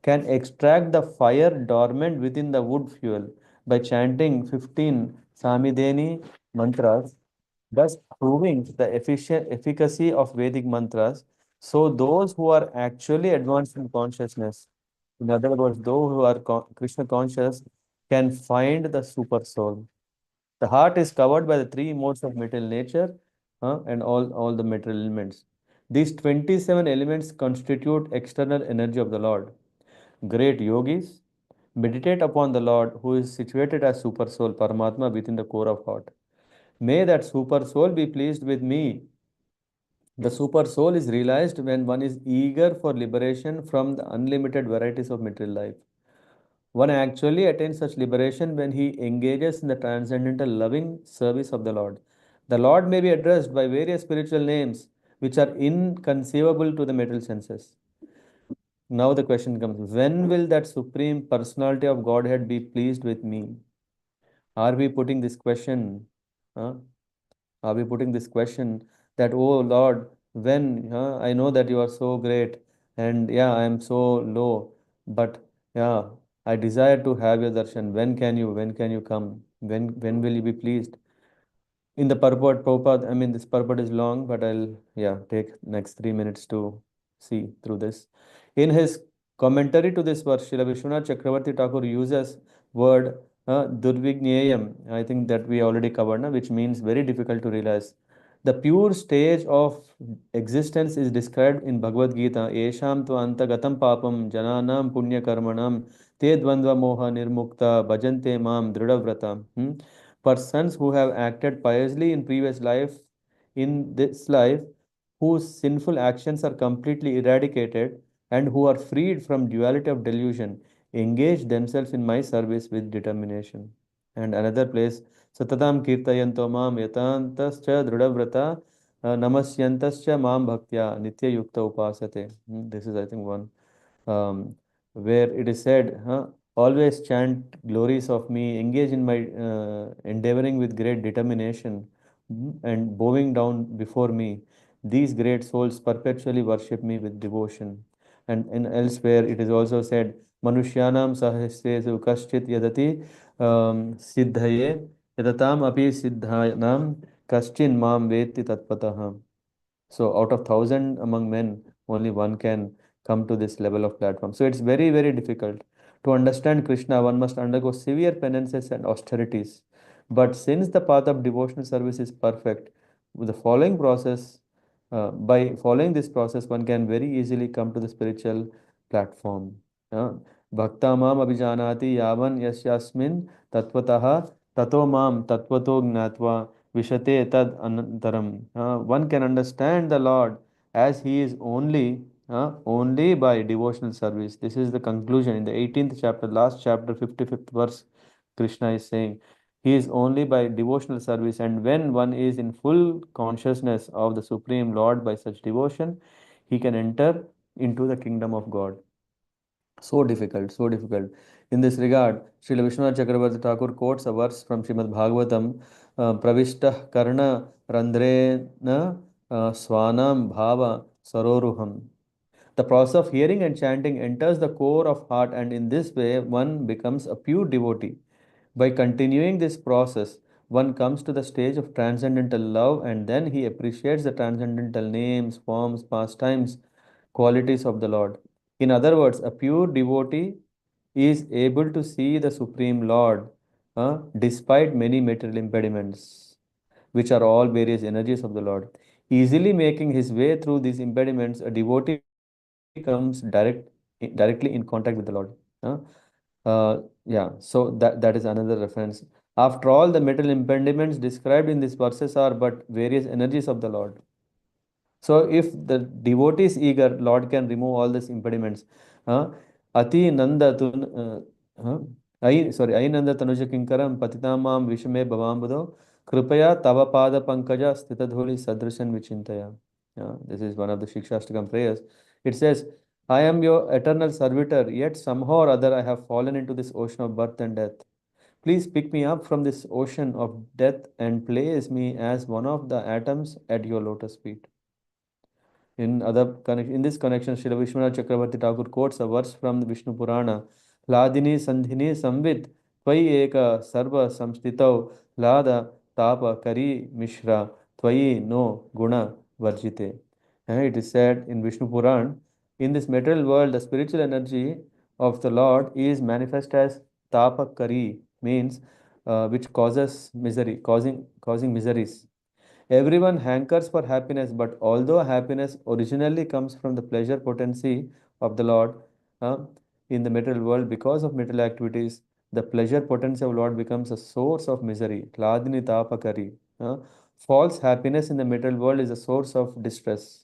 can extract the fire dormant within the wood fuel by chanting 15 Samideni mantras, thus proving the efficacy of Vedic mantras. So those who are actually advanced in consciousness, in other words, those who are Krishna conscious, can find the super soul. The heart is covered by the three modes of material nature and all the material elements. These 27 elements constitute external energy of the Lord. Great yogis meditate upon the Lord who is situated as super soul, Paramatma, within the core of heart. May that super soul be pleased with me. The super soul is realized when one is eager for liberation from the unlimited varieties of material life. One actually attains such liberation when he engages in the transcendental loving service of the Lord. The Lord may be addressed by various spiritual names which are inconceivable to the material senses. Now the question comes, when will that supreme personality of Godhead be pleased with me? Are we putting this question? Are we putting this question that, oh Lord, when I know that you are so great and yeah, I am so low, but yeah, I desire to have your darshan. When can you come? When will you be pleased? In the purport, Prabhupada, I mean, this purport is long, but I'll, yeah, take next 3 minutes to see through this. In his commentary to this verse, Srila Vishwanath Chakravarti Thakur uses word Durvigneyam, I think that we already covered, na, which means very difficult to realize. The pure stage of existence is described in Bhagavad Gita. Esham tu antagatam papam jananam punya karmanam te dvandva moha nirmukta bhajante mam dridhavrata. Persons who have acted piously in previous life, in this life, whose sinful actions are completely eradicated and who are freed from duality of delusion, engage themselves in my service with determination. And another place, Satatam Kirtayanto Mam Yatantascha Drudavrata Namasyantascha Mam Bhaktya Nitya Yukta Upasate. This is, I think, one where it is said, always chant glories of me, engage in my endeavoring with great determination, and bowing down before me. These great souls perpetually worship me with devotion. And in elsewhere, it is also said, Manushyanam sahasresu kaschit yadati siddhaye yadatam api siddhanam kaschin mam veti tatpataha. So out of thousand among men, only one can come to this level of platform. So it's very, very difficult. To understand Krishna, one must undergo severe penances and austerities. But since the path of devotional service is perfect, with the following process, by following this process, one can very easily come to the spiritual platform. Bhakta mam abhijanati yavan yasyasmin tattvataha tato mam tattvato gnatva Vishate tad anantaram. One can understand the Lord as He is only by devotional service. This is the conclusion in the 18th chapter, last chapter, 55th verse. Krishna is saying, He is only by devotional service, and when one is in full consciousness of the Supreme Lord by such devotion, he can enter into the kingdom of God. So difficult, so difficult. In this regard, Srila Vishwanath Chakravarti Thakur quotes a verse from Śrīmad-Bhāgavatam, Pravishtah Karna Randrena Swanam Bhava Saroruham. The process of hearing and chanting enters the core of heart, and in this way, one becomes a pure devotee. By continuing this process, one comes to the stage of transcendental love, and then he appreciates the transcendental names, forms, pastimes, qualities of the Lord. In other words, a pure devotee is able to see the Supreme Lord despite many material impediments, which are all various energies of the Lord. Easily making his way through these impediments, a devotee comes directly in contact with the Lord. Yeah, so that is another reference. After all, the material impediments described in these verses are but various energies of the Lord. So if the devotee is eager, Lord can remove all these impediments. Ati nanda tun Ai nanda tanuja kinkaram patitamam vishame bhavambudo kripaya tava pada pankaja stitadhuli sadrishan vichintaya. This is one of the Shikshashtakam prayers. It says, I am your eternal servitor, yet somehow or other I have fallen into this ocean of birth and death. Please pick me up from this ocean of death and place me as one of the atoms at your lotus feet. In this connection, Srila Vishwanath Chakravarti Thakur quotes a verse from the Vishnu Purana. Ladini sandhini samvid tvai eka sarva samstitau lada tapa kari mishra tvai no guna varjite. It is said in Vishnu Puran, in this material world, the spiritual energy of the Lord is manifest as tapa kari, means which causes misery, causing miseries. Everyone hankers for happiness, but although happiness originally comes from the pleasure potency of the Lord uh, in the material world, because of material activities, the pleasure potency of Lord becomes a source of misery. Kladini tapakari. False happiness in the material world is a source of distress.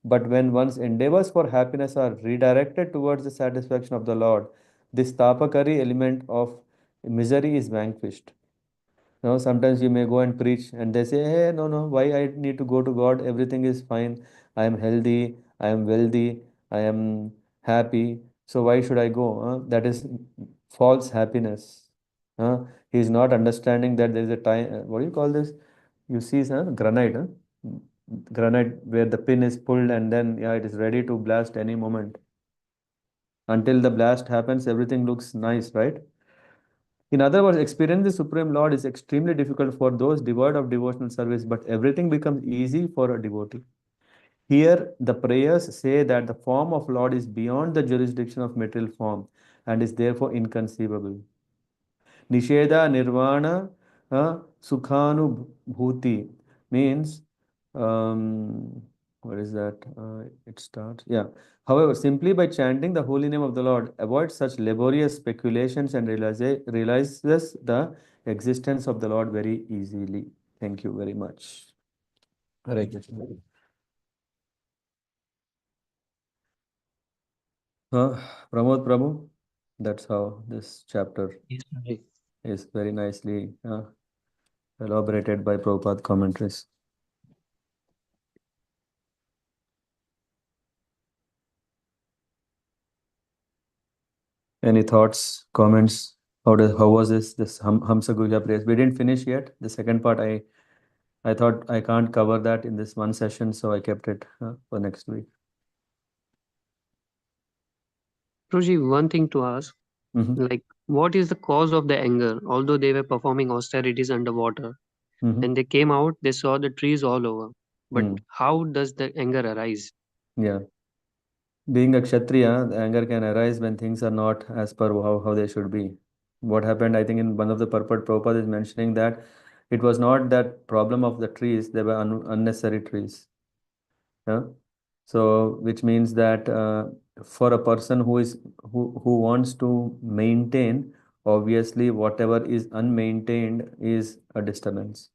But when one's endeavors for happiness are redirected towards the satisfaction of the Lord, this tapakari element of misery is vanquished. Sometimes you may go and preach and they say, hey, no, why I need to go to God? Everything is fine. I am healthy. I am wealthy. I am happy. So why should I go? That is false happiness. He is not understanding that there is a time. What do you call this? You see, granite. Granite where the pin is pulled and then it is ready to blast any moment. Until the blast happens, everything looks nice, right? In other words, experiencing the Supreme Lord is extremely difficult for those devoid of devotional service, but everything becomes easy for a devotee. Here, the prayers say that the form of Lord is beyond the jurisdiction of material form and is therefore inconceivable. Nisheda Nirvana Sukhanubhuti means, what is that? It starts, yeah. However, simply by chanting the holy name of the Lord, avoid such laborious speculations and realizes the existence of the Lord very easily. Thank you very much. Hare Krishna. Pramod Prabhu, that's how this chapter Yes, Prabhuji. is very nicely elaborated by Prabhupada commentaries. Any thoughts, comments? How was this Haṁsa-guhya praise? We didn't finish yet. The second part, I thought I can't cover that in this one session, so I kept it for next week. Prabhuji, one thing to ask, Mhm. like, what is the cause of the anger? Although they were performing austerities underwater, Mhm. when they came out, they saw the trees all over. But how does the anger arise? Yeah. Being a Kshatriya, the anger can arise when things are not as per how they should be. What happened, I think, in one of the purport, Prabhupada is mentioning that it was not that problem of the trees, they were unnecessary trees. Yeah? So, which means that for a person who wants to maintain, obviously, whatever is unmaintained is a disturbance.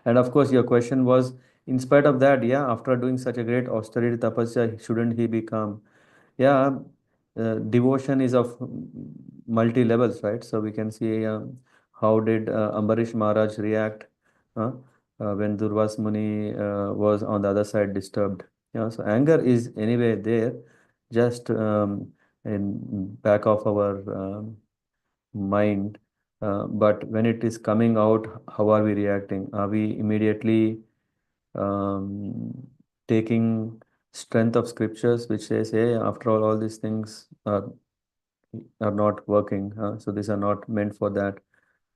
And of course, your question was, in spite of that, yeah, after doing such a great austerity tapasya, shouldn't he be calm? Yeah, devotion is of multi levels, right? So we can see how did Ambarish Maharaj react when Durvas Muni was on the other side disturbed. Yeah, so anger is anyway there, just in back of our mind. But when it is coming out, how are we reacting? Are we immediately taking strength of scriptures which says, hey, after all these things are not working, so these are not meant for that.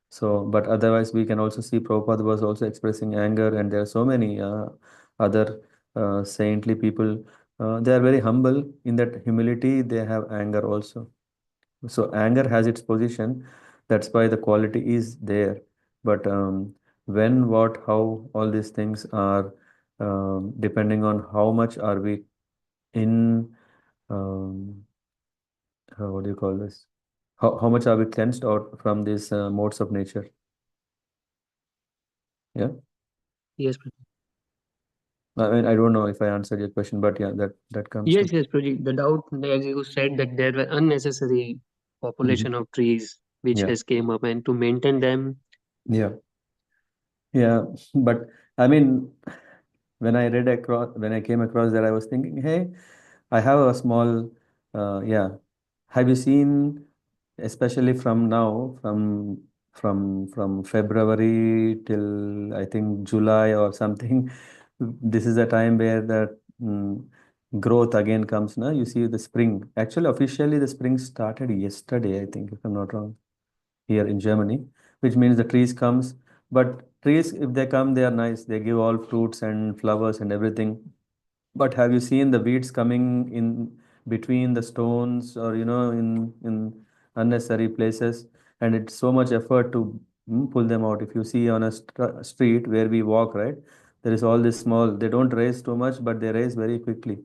So, but otherwise we can also see Prabhupada was also expressing anger, and there are so many other saintly people. They are very humble. In that humility, they have anger also. So anger has its position. That's why the quality is there. But when, what, how, all these things are depending on how much are we in, um, what do you call this? How much are we cleansed out from these modes of nature? Yeah. Yes, I mean, I don't know if I answered your question, but yeah, that comes to. yes, Prabhuji. The doubt, as you said, that there were unnecessary population of trees which Yeah. has came up, and to maintain them. Yeah. Yeah. But I mean, when I came across that, I was thinking, hey, I have a small, yeah. Have you seen, especially from now, from February till I think July or something, this is a time where the growth again comes. Now you see the spring. Actually, officially, the spring started yesterday, I think, if I'm not wrong, here in Germany, which means the trees comes. But trees, if they come, they are nice. They give all fruits and flowers and everything. But have you seen the weeds coming in between the stones, or in unnecessary places? And it's so much effort to pull them out. If you see on a street where we walk, right, there is all this small. They don't raise too much, but they raise very quickly.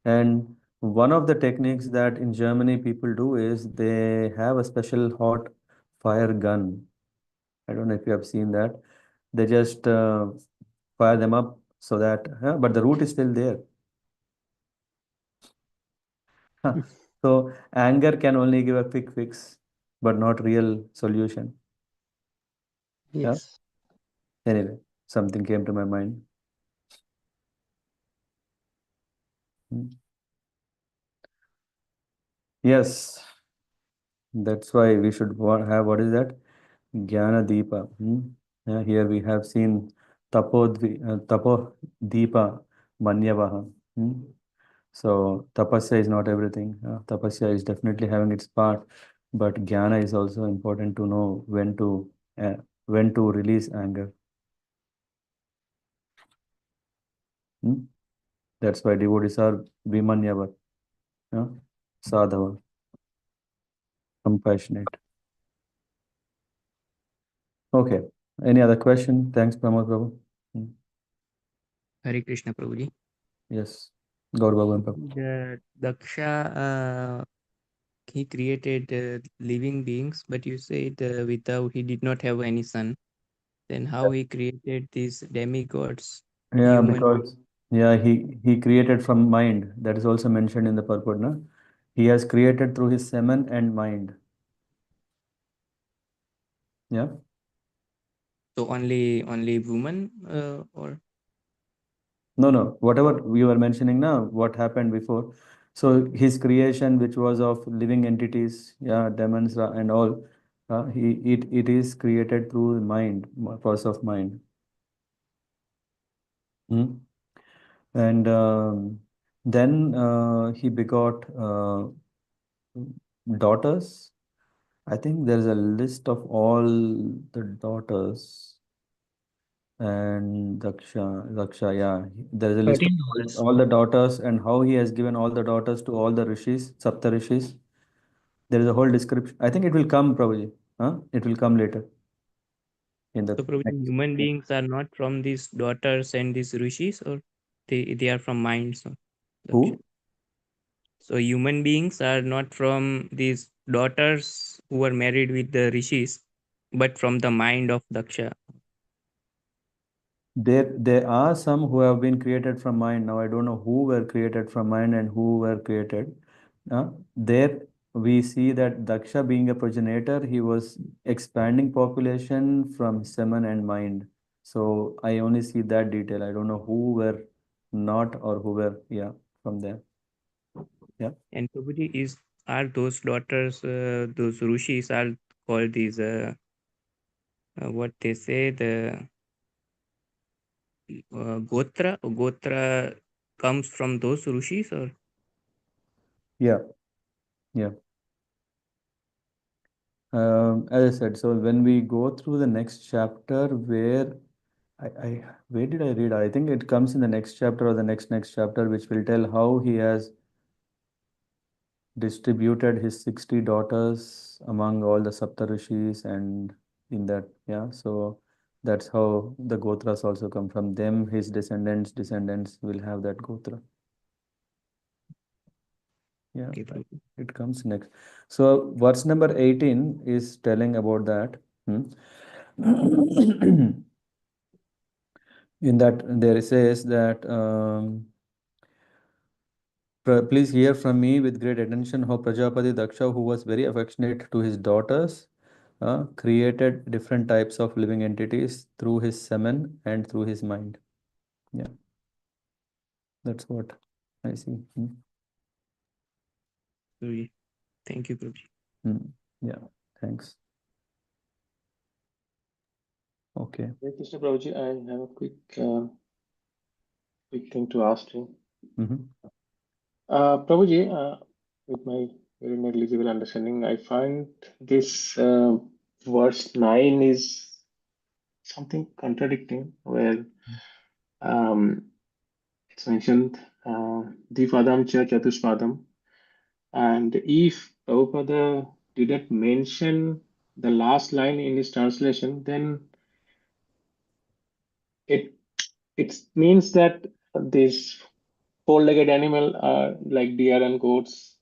And one of the techniques that in Germany people do is they have a special hot fire gun. I don't know if you have seen that. They just fire them up so that, but the root is still there. Huh. So anger can only give a quick fix, but not real solution. Yeah. Yes. Anyway, something came to my mind. Mm. Yes, that's why we should have, what is that? Jnana Deepa. Yeah, here we have seen Tapo Deepa Manyavaha. So tapasya is not everything. Tapasya is definitely having its part, but jnana is also important to know when to release anger. Hmm? That's why devotees are Vimanyava, yeah? Sadhava, compassionate. Okay. Any other question? Thanks, Pramod Prabhu. Hare Krishna Prabhuji. Yes. Gaur Bhagwan Prabhu. The Daksha, he created living beings, but you said without he did not have any son. Then how he created these demigods, Yeah, human? because he created from mind. That is also mentioned in the purport, no? He has created through his semen and mind. Yeah. So only woman or No. Whatever we were mentioning now, what happened before. So his creation, which was of living entities, yeah, demons and all, it is created through mind, force of mind. Hmm? And then he begot daughters. I think there is a list of all the daughters and Daksha, yeah. There is a list of 13 daughters. all the daughters and how he has given all the daughters to all the rishis, Sapta rishis. There is a whole description. I think it will come, Prabhuji. Huh? It will come later in the so Prabhuji, next. human beings are not from these daughters and these rishis, or they are from minds of Daksha. Who? So human beings are not from these daughters who were married with the rishis, but from the mind of Daksha. There are some who have been created from mind. Now I don't know who were created from mind and who were created. There we see that Daksha being a progenitor, he was expanding population from semen and mind. So I only see that detail. I don't know who were not or who were, yeah, from there. Yeah. And Prabhuji, are those daughters, those rishis are called these, what they say, the Gotra comes from those rishis, or? Yeah. Yeah. As I said, so when we go through the next chapter where where did I read? I think it comes in the next chapter or the next chapter, which will tell how he has distributed his 60 daughters among all the Saptarishis and in that, yeah. So that's how the Gotras also come from them. His descendants will have that Gotra. Yeah, Okay, Prabhuji. it comes next. So verse number 18 is telling about that. In that there says that please hear from me with great attention how Prajapati Daksha, who was very affectionate to his daughters, created different types of living entities through his semen and through his mind. Yeah, that's what I see. Prabhuji. Thank you, Prabhuji. Yeah, thanks. Okay. Hare Krishna Prabhuji, I have a quick thing to ask you. Prabhuji, with my very negligible understanding, I find this verse 9 is something contradicting, where it's mentioned Dvipadam cha Chatuspadam, and if Prabhupada didn't mention the last line in his translation, then it it means that these four-legged animal are like deer and goats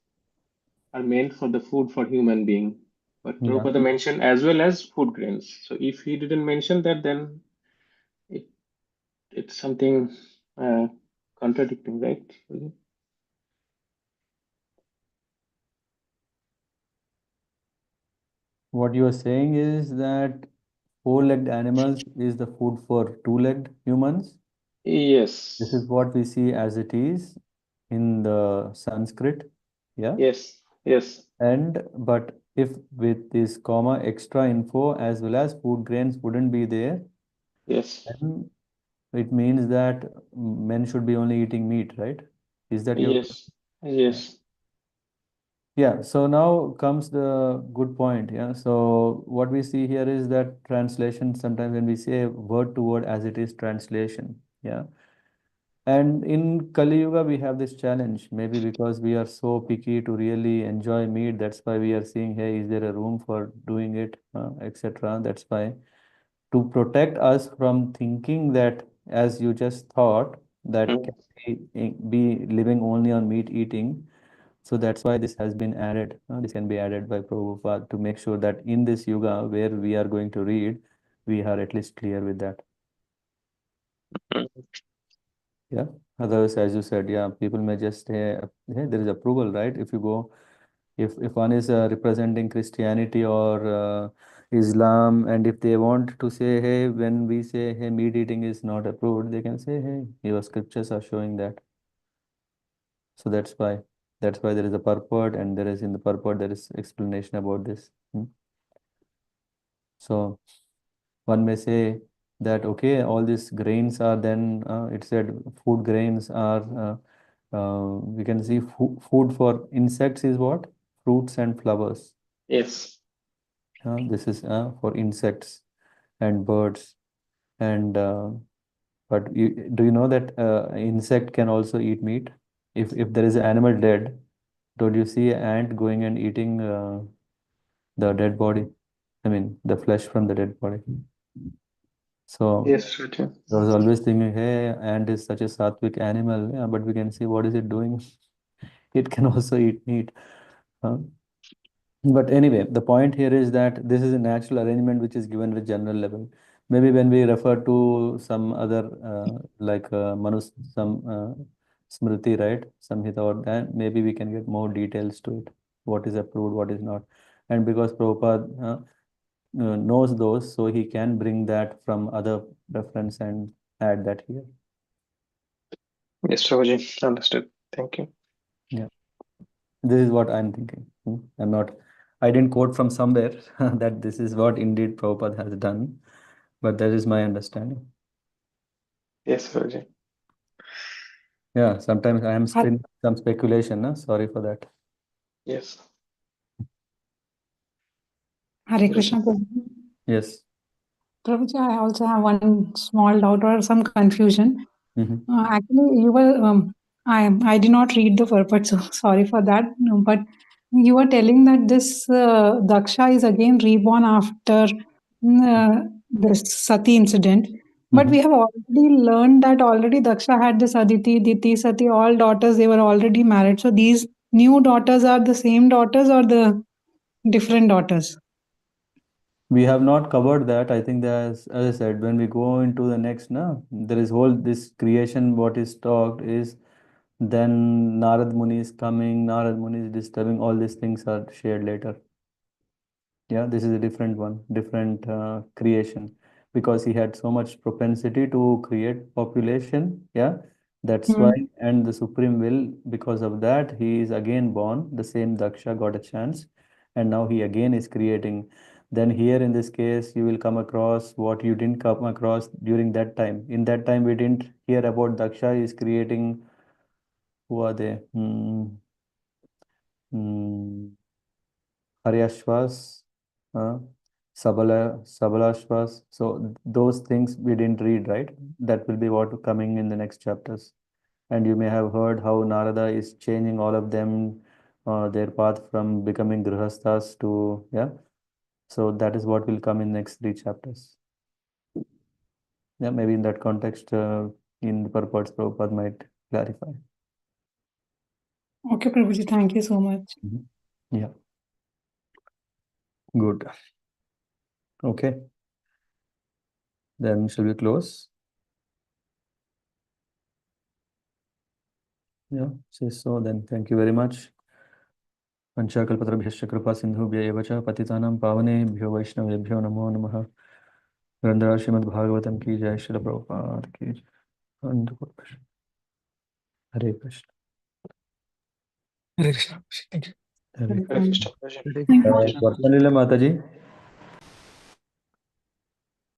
are meant for the food for human being. But Yeah. Prabhupada mentioned as well as food grains. So if he didn't mention that, then it's something contradicting, right? What you are saying is that four-legged animals is the food for two-legged humans. This is Yes. what we see as it is in the Sanskrit. Yeah. Yes. Yes. But if with this comma extra info as well as food grains wouldn't be there, Yes. then it means that men should be only eating meat, right? Is that your? Yes. Yes. Yeah, so now comes the good point. Yeah, so what we see here is that translation, sometimes when we say word to word as it is translation. Yeah. And in Kali Yuga, we have this challenge, maybe because we are so picky to really enjoy meat. That's why we are seeing, hey, is there a room for doing it, etc. That's why. to protect us from thinking that, as you just thought, that Mm. can be living only on meat eating. So that's why this has been added. This can be added by Prabhupada to make sure that in this yuga where we are going to read, we are at least clear with that. Mm. Yeah. Otherwise, as you said, yeah, people may just say, hey, there is approval, right? If you go, if one is representing Christianity or Islam, and if they want to say, hey, when we say, hey, meat eating is not approved, they can say, hey, your scriptures are showing that. So that's why there is a purport, and there is in the purport there is explanation about this. So one may say that okay, all these grains are then it said food grains are we can see food for insects is what? Fruits and flowers. Yes. This is for insects and birds. And but do you know that insect can also eat meat? If there is an animal dead, don't you see an ant going and eating the dead body? I mean, the flesh from the dead body. So Yes, Raja. I was always thinking, hey, ant is such a sattvic animal, yeah, but we can see what is it doing. It can also eat meat. Huh? But anyway, the point here is that this is a natural arrangement which is given with general level. Maybe when we refer to some other like some Smriti, right? Samhita or that, maybe we can get more details to it. What is approved, what is not. And because Prabhupada knows those, so he can bring that from other reference and add that here. Yes, Prabhuji. Understood. Thank you. Yeah, this is what I'm thinking. I didn't quote from somewhere that this is what indeed Prabhupada has done, but that is my understanding. Yes, Prabhuji. Yeah, sometimes I am spinning some speculation. Sorry for that. Yes. Hare Krishna, Prabhuji. Yes. Prabhuji, I also have one small doubt or some confusion. Mm-hmm. Actually, you were, I did not read the purport, so sorry for that. No, but you were telling that this Daksha is again reborn after this Sati incident. But we have already learned that already Daksha had this Aditi, Diti, Sati, all daughters, they were already married. So these new daughters are the same daughters or the different daughters? We have not covered that. I think that as I said, when we go into the next, there is whole this creation. What is talked is then Narad Muni is coming. Narad Muni is disturbing. All these things are shared later. Yeah, this is a different one, different creation, because he had so much propensity to create population. Yeah, that's why, and the supreme will, because of that, he is again born. The same Daksha got a chance, and now he again is creating. Then here in this case, you will come across what you didn't come across during that time. In that time, we didn't hear about Daksha is creating. Who are they? Hmm. Haryashvas, uh, Sabalashvas. So those things we didn't read, right? That will be what coming in the next chapters. And you may have heard how Narada is changing all of them, their path from becoming grihasthas to, yeah. So that is what will come in next 3 chapters. Yeah, maybe in that context, in the purports, Prabhupada might clarify. Okay, Prabhuji, thank you so much. Yeah. Good. Okay. Then shall we close? Yeah, say so. Then thank you very much. पंचाकल्पतरुभ्यश्च कृपा सिन्धुभ्य एव च पतितानां पावनेभ्यो वैष्णवेभ्यो नमो नमः। ग्रंथराज श्रीमद्भागवतम की जय, श्रील प्रभुपाद की जय। हरे Krishna. Hare Krishna. Thank you. Hare Hare Krishna, Prabhuji. Hare Thank you. Krishna. Krishna. माता जी।